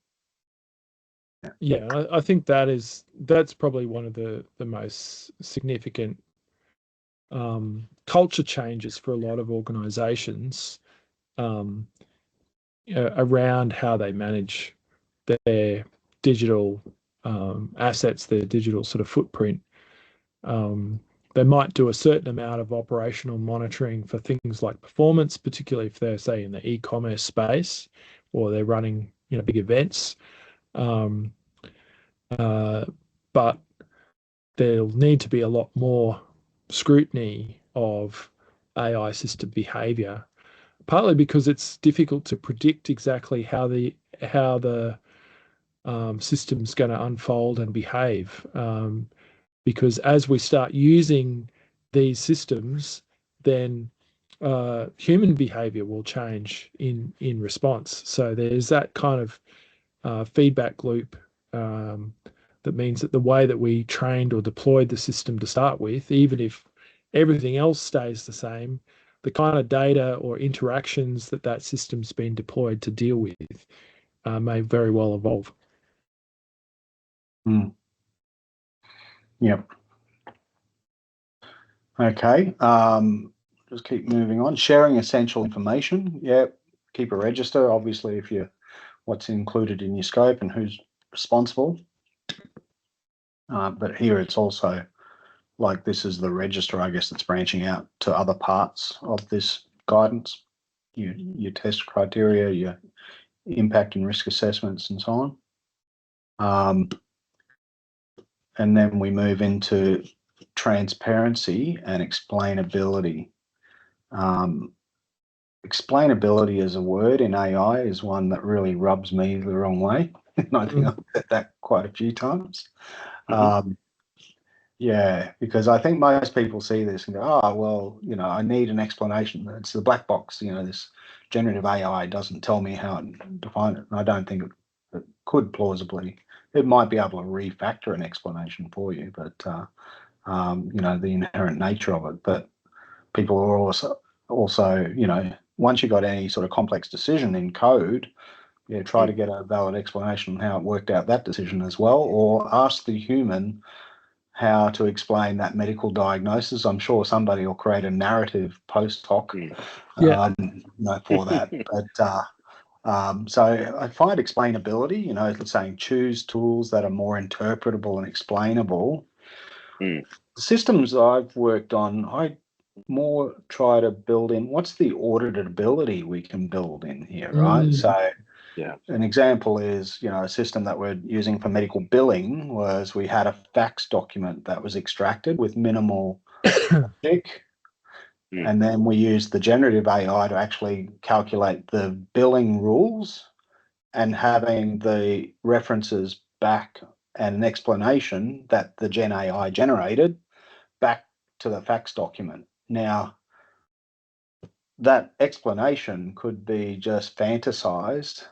Yeah, I think that's probably one of the most significant culture changes for a lot of organizations around how they manage their digital assets, their digital sort of footprint. They might do a certain amount of operational monitoring for things like performance, particularly if they're, say, in the e-commerce space, or they're running big events. But there'll need to be a lot more scrutiny of AI system behavior, partly because it's difficult to predict exactly how the system's going to unfold and behave. Because as we start using these systems, then human behavior will change in response. So there's that kind of feedback loop that means that the way that we trained or deployed the system to start with, even if everything else stays the same, the kind of data or interactions that system's been deployed to deal with may very well evolve. Yep. Okay. Just keep moving on. Sharing essential information. Yeah. Keep a register, obviously, if what's included in your scope and who's responsible. But here it's also like this is the register, I guess, that's branching out to other parts of this guidance, your test criteria, your impact and risk assessments, and so on. And then we move into transparency and explainability. Explainability as a word in AI is one that really rubs me the wrong way. And I think I've said that quite a few times. Yeah, because I think most people see this and go, oh, well, I need an explanation. It's the black box. This generative AI doesn't tell me how to define it. And I don't think it could plausibly. It might be able to refactor an explanation for you, but, the inherent nature of it. But people are also, once you've got any sort of complex decision in code, try to get a valid explanation on how it worked out that decision as well, or ask the human how to explain that medical diagnosis. I'm sure somebody will create a narrative post hoc for that. But so I find explainability, saying choose tools that are more interpretable and explainable. Systems I've worked on, I more try to build in what's the auditability we can build in here, right? So an example is, a system that we're using for medical billing was we had a fax document that was extracted with minimal logic. And then we used the generative AI to actually calculate the billing rules and having the references back and an explanation that the Gen AI generated back to the fax document. Now, that explanation could be just fantasized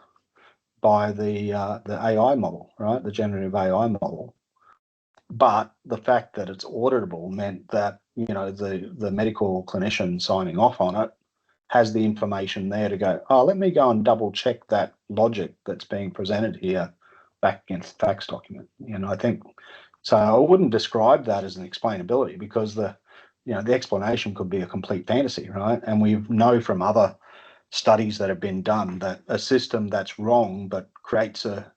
by the AI model, right? The generative AI model. But the fact that it's auditable meant that, the medical clinician signing off on it has the information there to go, oh, let me go and double check that logic that's being presented here back against the fax document. I think, so I wouldn't describe that as an explainability, because the explanation could be a complete fantasy, right? And we know from other studies that have been done that a system that's wrong but creates a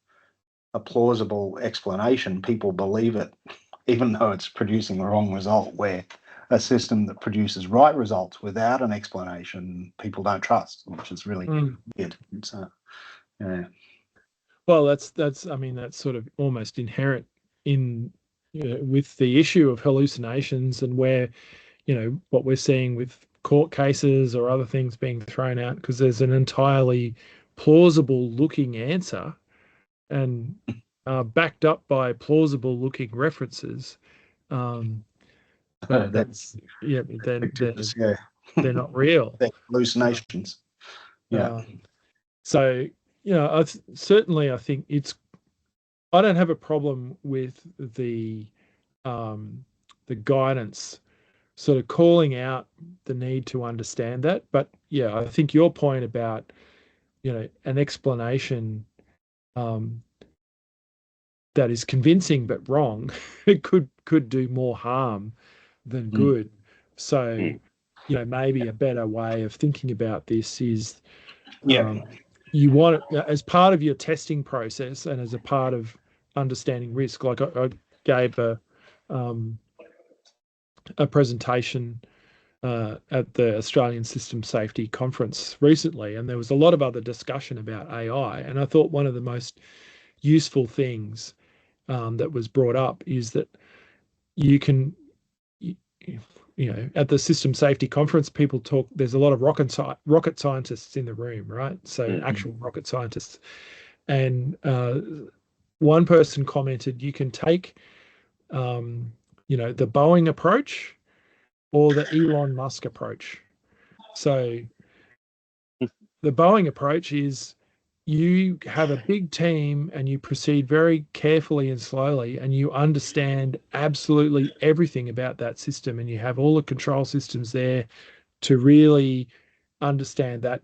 plausible explanation, people believe it, even though it's producing the wrong result, where a system that produces right results without an explanation, people don't trust, which is really weird. So, yeah. Well, that's sort of almost inherent in with the issue of hallucinations, and where what we're seeing with court cases or other things being thrown out because there's an entirely plausible looking answer and backed up by plausible looking references. But that's they're not real. They're hallucinations. Yeah. So certainly I think I don't have a problem with the guidance sort of calling out the need to understand that. But yeah, I think your point about an explanation that is convincing but wrong, it could do more harm than good. So maybe a better way of thinking about this is you want it as part of your testing process and as a part of understanding risk. Like I gave a presentation at the Australian System Safety Conference recently, and there was a lot of other discussion about AI. And I thought one of the most useful things that was brought up is that you can, at the System Safety Conference, people talk. There's a lot of rocket scientists in the room, right? So actual rocket scientists, and one person commented, you can take, the Boeing approach or the Elon Musk approach. So the Boeing approach is you have a big team and you proceed very carefully and slowly, and you understand absolutely everything about that system, and you have all the control systems there to really understand that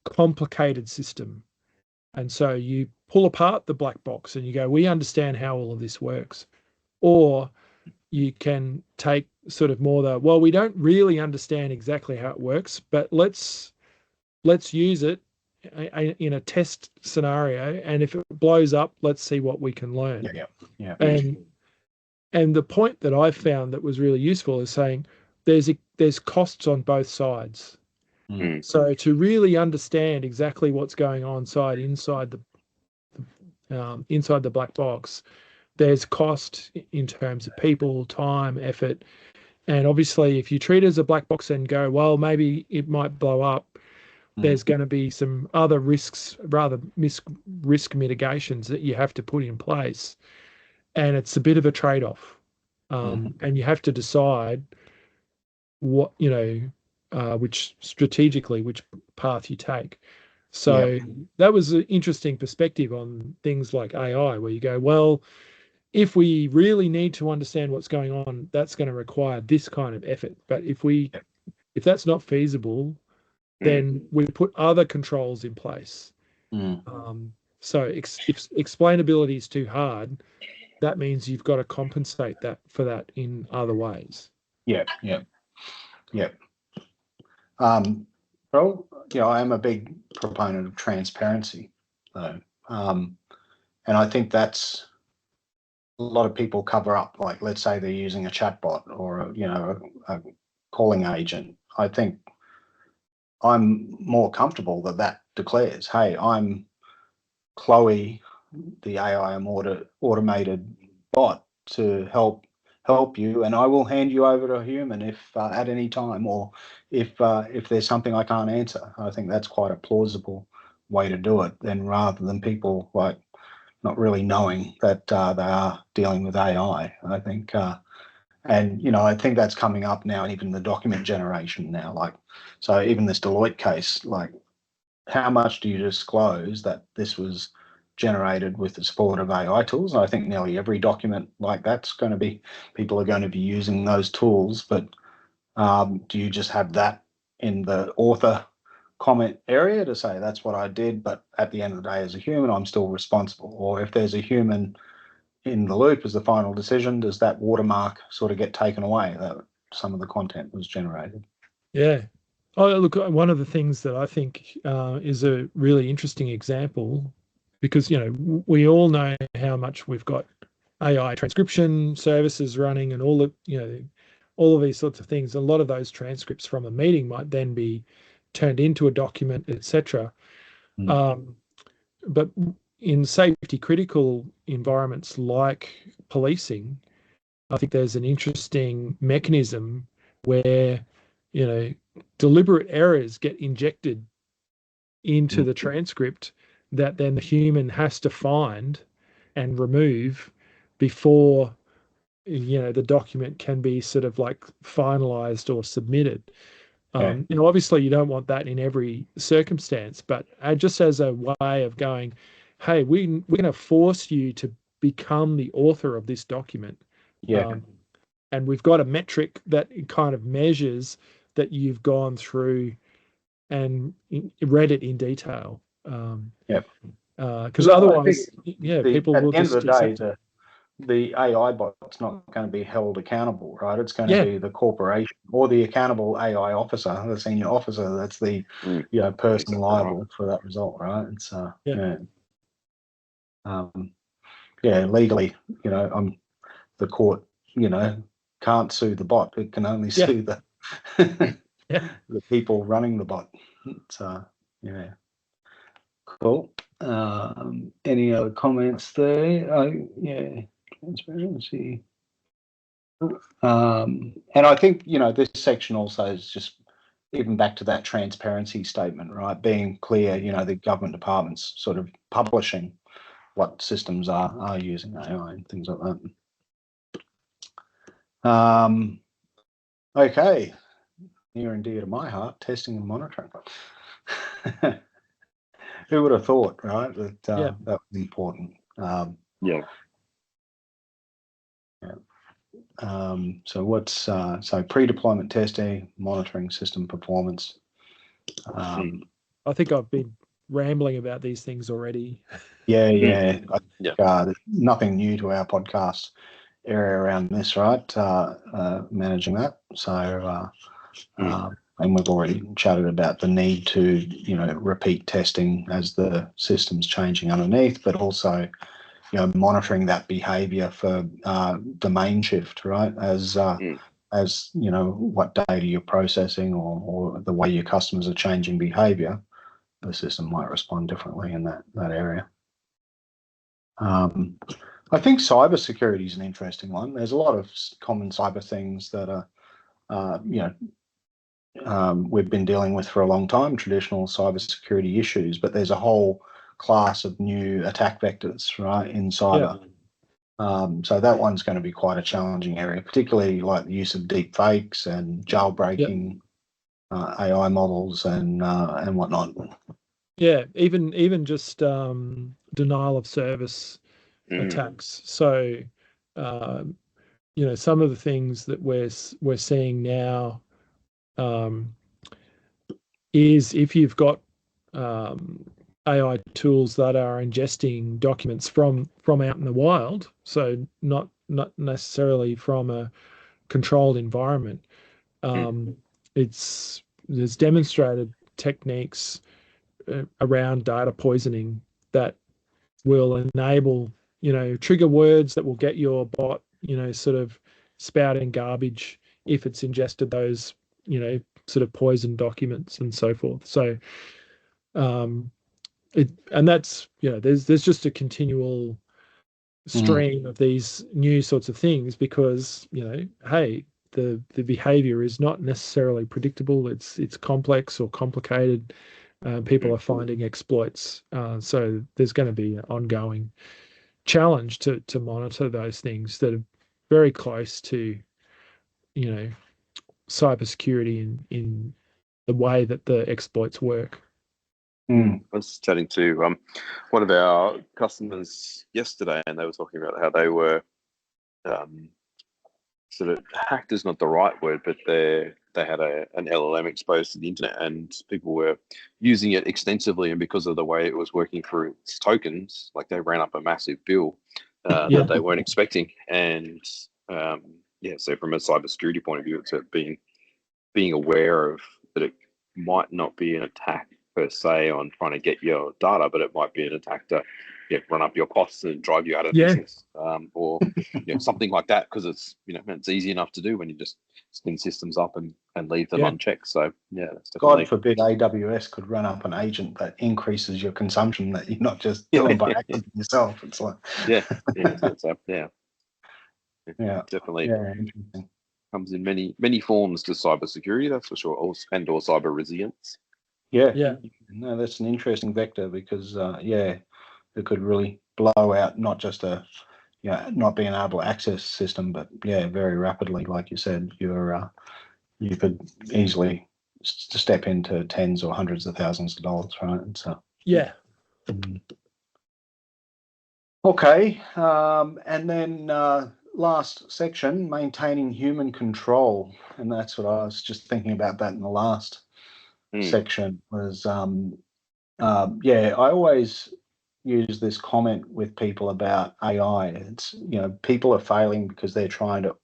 complicated system. And so you pull apart the black box and you go, we understand how all of this works. Or you can take sort of more well, we don't really understand exactly how it works, but let's use it in a test scenario, and if it blows up, let's see what we can learn. Yeah. And the point that I found that was really useful is saying there's costs on both sides. So to really understand exactly what's going on inside the black box, there's cost in terms of people, time, effort. And obviously, if you treat it as a black box and go, well, maybe it might blow up, there's going to be some other risks, risk mitigations that you have to put in place. And it's a bit of a trade-off. And you have to decide what, which path you take. So that was an interesting perspective on things like AI, where you go, well, if we really need to understand what's going on, that's going to require this kind of effort. But if that's not feasible, then we put other controls in place. So if explainability is too hard, that means you've got to compensate for that in other ways. Yeah. Well, I am a big proponent of transparency, though, and I think that's a lot of people cover up. Like, let's say they're using a chatbot or a calling agent. I think I'm more comfortable that declares, hey, I'm Chloe, the AI automated bot, to help you, and I will hand you over to a human if at any time, or if there's something I can't answer. I think that's quite a plausible way to do it, then, rather than people like not really knowing that they are dealing with AI. I think and I think that's coming up now, and even the document generation now, like, so even this Deloitte case, like, how much do you disclose that this was generated with the support of AI tools? And I think nearly every document like that's going to be, people are going to be using those tools, but do you just have that in the author comment area to say that's what I did, but at the end of the day, as a human, I'm still responsible? Or if there's a human in the loop as the final decision, does that watermark sort of get taken away that some of the content was generated? Yeah. Oh, look, one of the things that I think is a really interesting example, because, we all know how much we've got AI transcription services running and all of these sorts of things. A lot of those transcripts from a meeting might then be turned into a document, etc. But in safety critical environments like policing, I think there's an interesting mechanism where deliberate errors get injected into the transcript that then the human has to find and remove before the document can be sort of like finalized or submitted. Obviously you don't want that in every circumstance, but just as a way of going, hey, we're going to force you to become the author of this document. And we've got a metric that kind of measures that you've gone through and read it in detail. Because otherwise, people will just at the end of accept the day, it. the AI bot's not going to be held accountable, right? It's going to be the corporation or the accountable AI officer, the senior officer. That's the person liable for that result, right? It's legally, the court, can't sue the bot. It can only sue the the people running the bot. So cool. Any other comments there? Transparency. And I think this section also is just even back to that transparency statement, right? Being clear, the government departments sort of publishing what systems are using AI and things like that. Okay, near and dear to my heart, testing and monitoring. Who would have thought, right, that that was important? So what's so pre-deployment testing, monitoring system performance. I think I've been rambling about these things already. There's nothing new to our podcast area around this, right? Managing that. So and we've already chatted about the need to repeat testing as the system's changing underneath, but also monitoring that behavior for domain shift, right? As what data you're processing or the way your customers are changing behavior, the system might respond differently in that area. I think cybersecurity is an interesting one. There's a lot of common cyber things that are, we've been dealing with for a long time, traditional cybersecurity issues, but there's a whole class of new attack vectors, right, in cyber. So that one's going to be quite a challenging area, particularly like the use of deep fakes and jailbreaking AI models and whatnot. Yeah, even just denial of service attacks. So, some of the things that we're seeing now is if you've got AI tools that are ingesting documents from out in the wild, so not necessarily from a controlled environment. There's demonstrated techniques around data poisoning that will enable, trigger words that will get your bot, sort of spouting garbage if it's ingested those, sort of poison documents and so forth. So, and that's, there's just a continual stream of these new sorts of things because, hey, the behavior is not necessarily predictable. It's complex or complicated. People are finding exploits. So there's going to be an ongoing challenge to monitor those things that are very close to, cybersecurity in the way that the exploits work. I was chatting to one of our customers yesterday, and they were talking about how they were sort of hacked is not the right word, but they had an LLM exposed to the internet, and people were using it extensively. And because of the way it was working through its tokens, like they ran up a massive bill that they weren't expecting. And so from a cybersecurity point of view, it's being aware of that it might not be an attack per se on trying to get your data, but it might be an attack to run up your costs and drive you out of business, or something like that, because it's it's easy enough to do when you just spin systems up and leave them unchecked. So that's definitely... God forbid AWS could run up an agent that increases your consumption that you're not just doing by accident yourself. It's like definitely. interesting. comes in many forms to cybersecurity, that's for sure, or cyber resilience. Yeah. No, that's an interesting vector because it could really blow out not just not being able to access the system, but very rapidly, like you said, you could easily step into tens or hundreds of thousands of dollars, right? So Yeah. Okay, and then last section, maintaining human control, and that's what I was just thinking about that in the last section was, I always use this comment with people about AI. It's, people are failing because they're trying to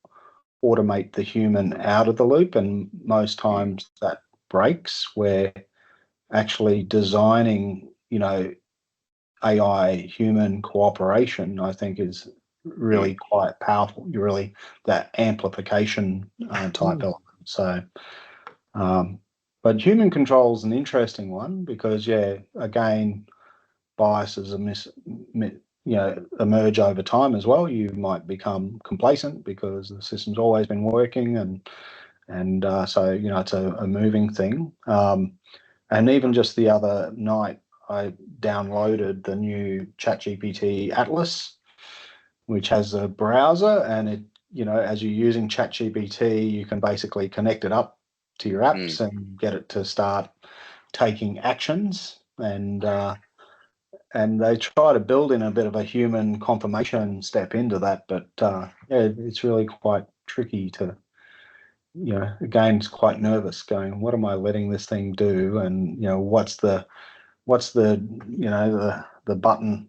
automate the human out of the loop, and most times that breaks where actually designing, AI human cooperation, I think, is really quite powerful. You really that amplification type element. So, but human control is an interesting one because, again, biases emerge over time as well. You might become complacent because the system's always been working, and so it's a moving thing. And even just the other night, I downloaded the new ChatGPT Atlas, which has a browser, and it, as you're using ChatGPT, you can basically connect it up to your apps and get it to start taking actions. And they try to build in a bit of a human confirmation step into that, but it's really quite tricky to, again, it's quite nervous going, what am I letting this thing do? And, what's the the button,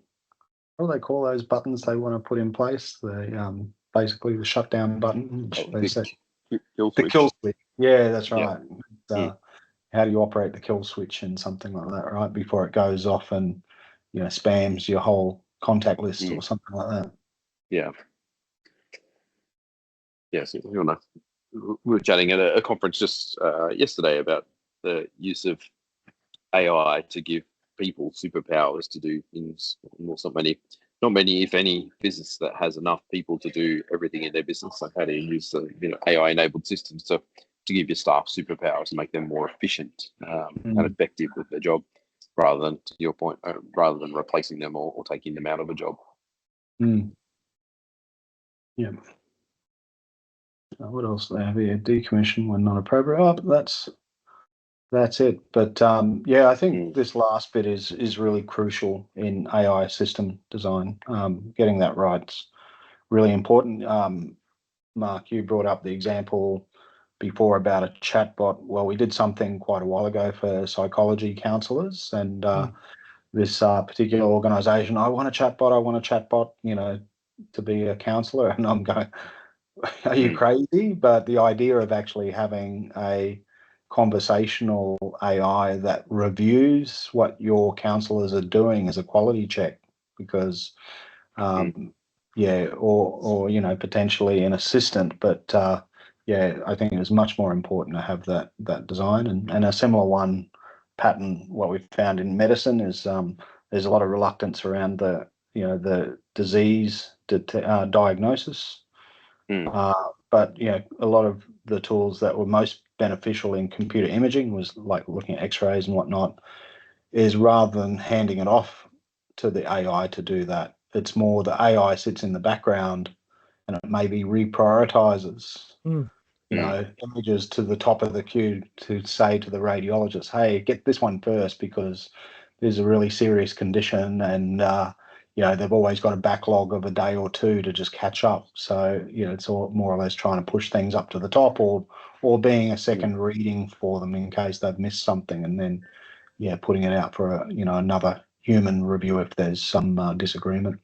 what do they call those buttons they want to put in place? The basically the shutdown button, which they say Kill the switch. kill switch. Yeah, that's right. Yeah. How do you operate the kill switch and something like that, right? Before it goes off and spams your whole contact list or something like that. Yeah. Yes, we were chatting at a conference just yesterday about the use of AI to give people superpowers to do things. Not many, if any, business that has enough people to do everything in their business. So how do you use the AI-enabled systems to give your staff superpowers and make them more efficient and effective with their job, rather than, to your point, rather than replacing them or taking them out of a job. Yeah. What else do they have here? Decommission when not appropriate. Oh, but that's it. But I think this last bit is really crucial in AI system design. Getting that right is really important. Mark, you brought up the example before about a chatbot. Well, we did something quite a while ago for psychology counsellors, and this particular organisation, I want a chatbot, to be a counsellor, and I'm going, are you crazy? But the idea of actually having a conversational AI that reviews what your counselors are doing as a quality check, because or potentially an assistant, but I think it was much more important to have that design, and a similar one pattern. What we've found in medicine is there's a lot of reluctance around the disease diagnosis. But a lot of the tools that were most beneficial in computer imaging was like looking at x-rays and whatnot, is rather than handing it off to the AI to do that, it's more the AI sits in the background and it maybe reprioritizes images to the top of the queue to say to the radiologist, hey, get this one first because there's a really serious condition, and they've always got a backlog of a day or two to just catch up. So it's all more or less trying to push things up to the top, or being a second reading for them in case they've missed something, and then putting it out for another human review if there's some disagreement.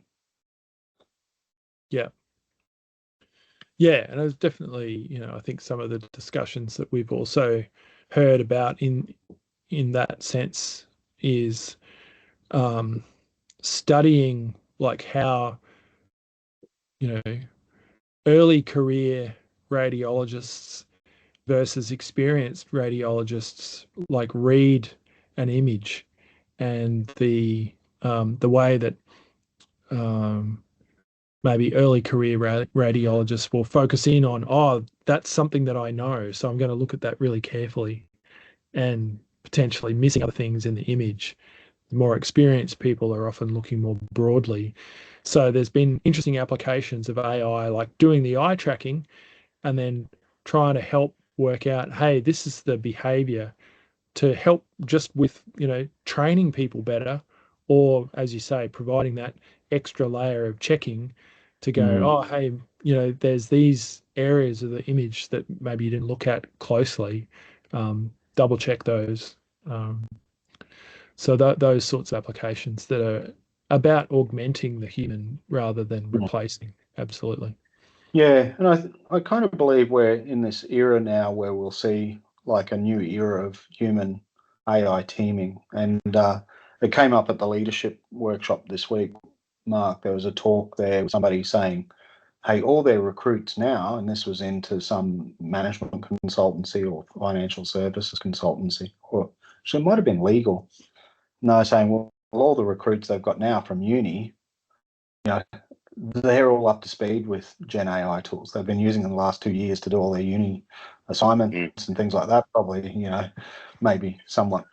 Yeah, and it was definitely, I think some of the discussions that we've also heard about in that sense is studying like how, early career radiologists versus experienced radiologists like read an image, and the way that maybe early career radiologists will focus in on, oh, that's something that I know, so I'm going to look at that really carefully, and potentially missing other things in the image. The more experienced people are often looking more broadly. So there's been interesting applications of AI, like doing the eye tracking and then trying to help work out, hey, this is the behavior, to help just with, training people better, or as you say, providing that extra layer of checking to go, oh, hey, there's these areas of the image that maybe you didn't look at closely. Double check those. So those sorts of applications that are about augmenting the human rather than replacing. Absolutely. Yeah, and I kind of believe we're in this era now where we'll see like a new era of human AI teaming. And it came up at the leadership workshop this week, Mark. There was a talk there with somebody saying, hey, all their recruits now, and this was into some management consultancy or financial services consultancy, or actually it might have been legal. And they were saying, well, all the recruits they've got now from uni, they're all up to speed with Gen AI tools. They've been using them the last 2 years to do all their uni assignments and things like that. Probably, maybe somewhat,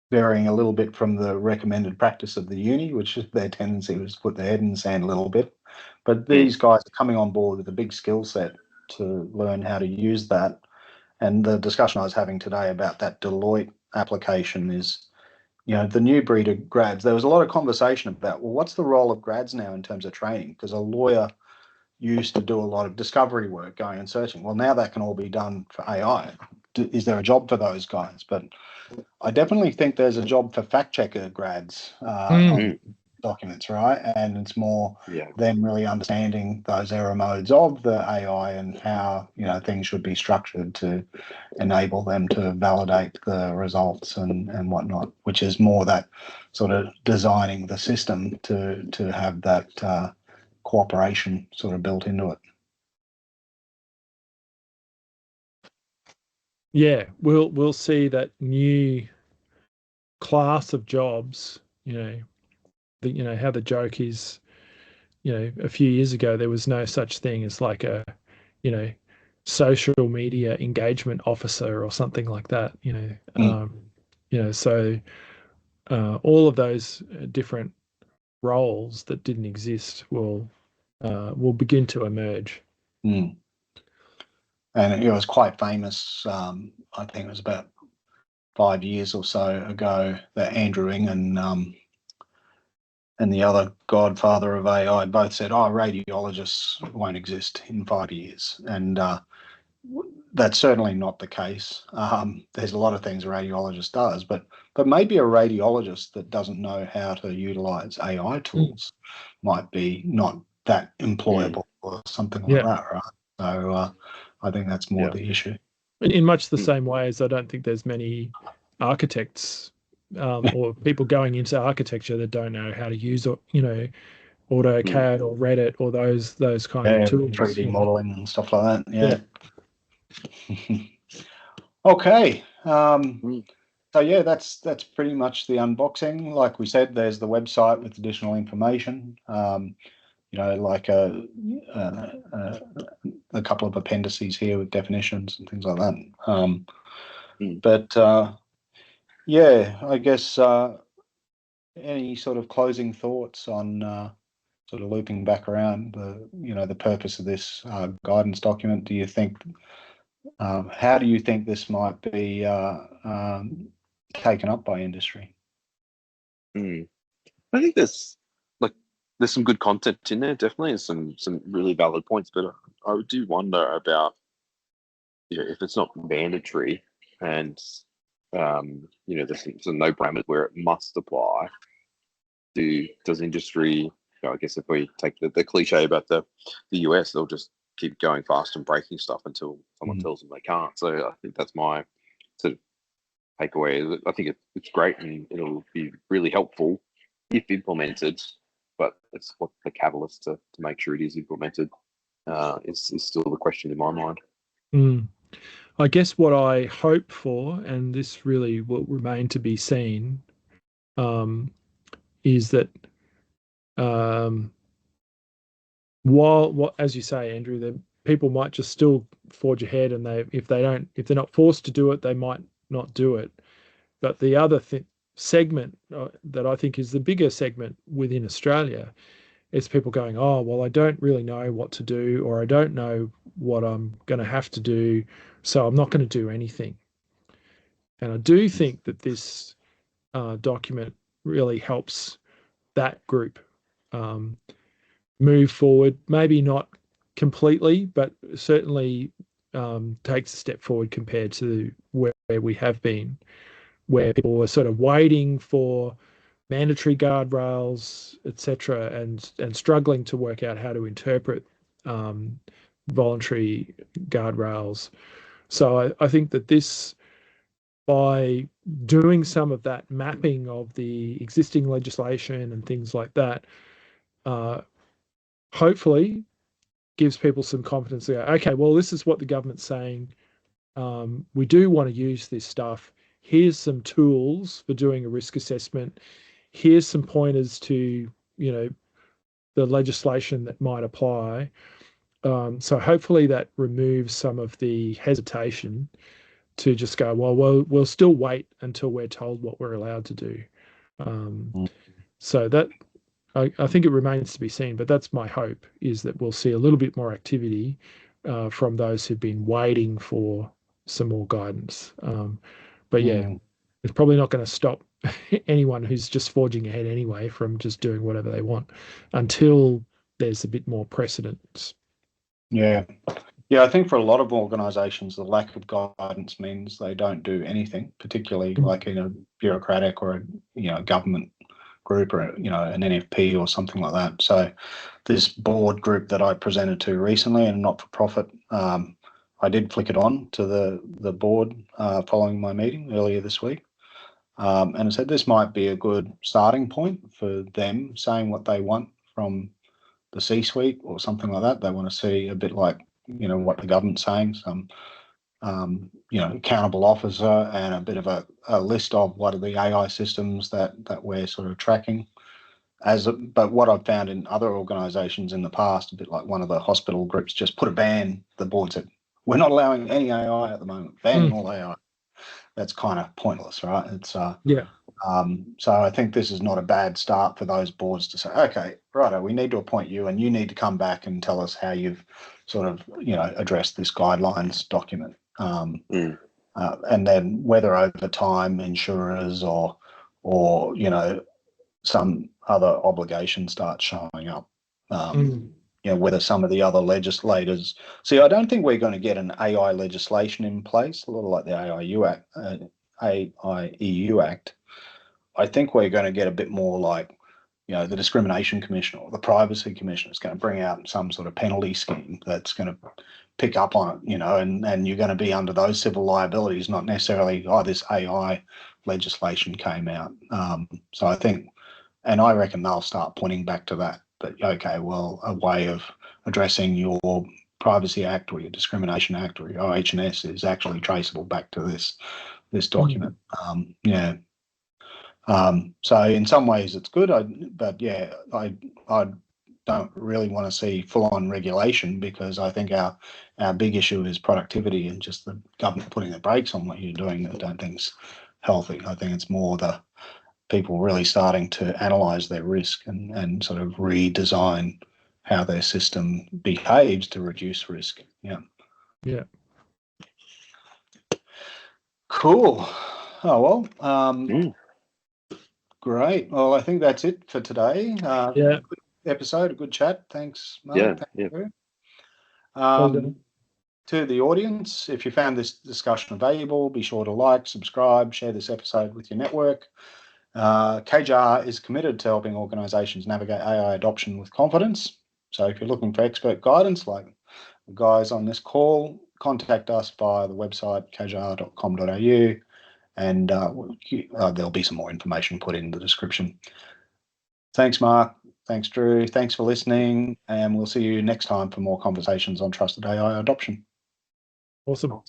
varying a little bit from the recommended practice of the uni, which their tendency was to put their head in the sand a little bit. But these guys are coming on board with a big skill set to learn how to use that. And the discussion I was having today about that Deloitte application is, the new breed of grads. There was a lot of conversation about, well, what's the role of grads now in terms of training? Because a lawyer used to do a lot of discovery work, going and searching. Well, now that can all be done for AI. Is there a job for those guys? But I definitely think there's a job for fact checker grads on documents, right? And it's more them really understanding those error modes of the AI and how things should be structured to enable them to validate the results and whatnot, which is more that sort of designing the system to have that cooperation sort of built into it. Yeah, we'll see that new class of jobs. How the joke is, a few years ago there was no such thing as like a, social media engagement officer or something like that. So all of those different roles that didn't exist will begin to emerge. And it was quite famous. I think it was about 5 years or so ago that Andrew Ng and the other godfather of AI both said, "Oh, radiologists won't exist in 5 years," and that's certainly not the case. There's a lot of things a radiologist does, but maybe a radiologist that doesn't know how to utilize AI tools might be not that employable or something like that, right? So I think that's more the issue. In much the same way as I don't think there's many architects or people going into architecture that don't know how to use, AutoCAD or Reddit or those kind of tools. 3D modeling and stuff like that. Okay. So yeah, that's pretty much the unboxing. Like we said, there's the website with additional information. Like a couple of appendices here with definitions and things like that. But yeah, I guess any sort of closing thoughts on sort of looping back around the purpose of this guidance document? Do you think? How do you think this might be taken up by industry? I think there's some good content in there, definitely, some really valid points, but I do wonder about if it's not mandatory and there's some no parameters where it must apply. Does industry? I guess if we take the cliche about the US, they'll just keep going fast and breaking stuff until someone tells them they can't. So I think that's my sort of takeaway. I think it's great and it'll be really helpful if implemented, but it's what the catalyst to make sure it is implemented is still the question in my mind. I guess what I hope for, and this really will remain to be seen, is that While, as you say, Andrew, the people might just still forge ahead, and if they're not forced to do it, they might not do it. But the other segment that I think is the bigger segment within Australia is people going, oh, well, I don't really know what to do, or I don't know what I'm going to have to do, so I'm not going to do anything. And I do think that this document really helps that group move forward, maybe not completely, but certainly takes a step forward compared to where we have been, where people were sort of waiting for mandatory guardrails, etc., and struggling to work out how to interpret voluntary guardrails. So I think that this, by doing some of that mapping of the existing legislation and things like that, hopefully gives people some confidence to go, okay, well, this is what the government's saying. We do want to use this stuff. Here's some tools for doing a risk assessment. Here's some pointers to, the legislation that might apply. So hopefully that removes some of the hesitation to just go, well, we'll still wait until we're told what we're allowed to do. So that, I think it remains to be seen, but that's my hope, is that we'll see a little bit more activity from those who've been waiting for some more guidance. But yeah, it's probably not going to stop anyone who's just forging ahead anyway from just doing whatever they want until there's a bit more precedence. Yeah. Yeah, I think for a lot of organisations, the lack of guidance means they don't do anything, particularly like in a bureaucratic or a government group or an NFP or something like that. So this board group that I presented to recently, and not-for-profit, I did flick it on to the board following my meeting earlier this week, and I said this might be a good starting point for them saying what they want from the C-suite or something like that. They want to see a bit like what the government's saying, some accountable officer and a bit of a list of what are the AI systems that we're sort of tracking. But what I've found in other organisations in the past, a bit like one of the hospital groups, just put a ban. The board said, we're not allowing any AI at the moment, banning all AI. That's kind of pointless, right? It's so I think this is not a bad start for those boards to say, okay, righto, we need to appoint you, and you need to come back and tell us how you've sort of addressed this guidelines document, and then whether over time insurers or some other obligation starts showing up. Whether some of the other legislators see, I don't think we're going to get an AI legislation in place, a little like the AIEU Act. I think we're going to get a bit more like, the Discrimination Commission or the Privacy Commission is going to bring out some sort of penalty scheme that's going to pick up on it, and you're going to be under those civil liabilities, not necessarily, this AI legislation came out. So I think, and I reckon they'll start pointing back to that. But okay, well, a way of addressing your Privacy Act or your Discrimination Act or your OH&S is actually traceable back to this document. So in some ways it's good, but I don't really want to see full-on regulation, because I think our big issue is productivity and just the government putting the brakes on what you're doing. I don't think it's healthy. I think it's more the people really starting to analyse their risk and sort of redesign how their system behaves to reduce risk. Yeah. Cool. Oh well. Great. Well, I think that's it for today. Good episode, a good chat. Thanks, Mark. To the audience, if you found this discussion valuable, be sure to like, subscribe, share this episode with your network. KJR is committed to helping organisations navigate AI adoption with confidence. So if you're looking for expert guidance like the guys on this call, contact us via the website kjr.com.au, and there'll be some more information put in the description. Thanks, Mark. Thanks, Drew. Thanks for listening, and we'll see you next time for more conversations on trusted AI adoption. Awesome.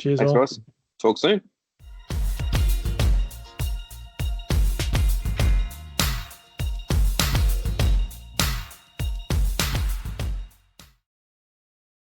Cheers, Thanks, all. guys. Talk soon.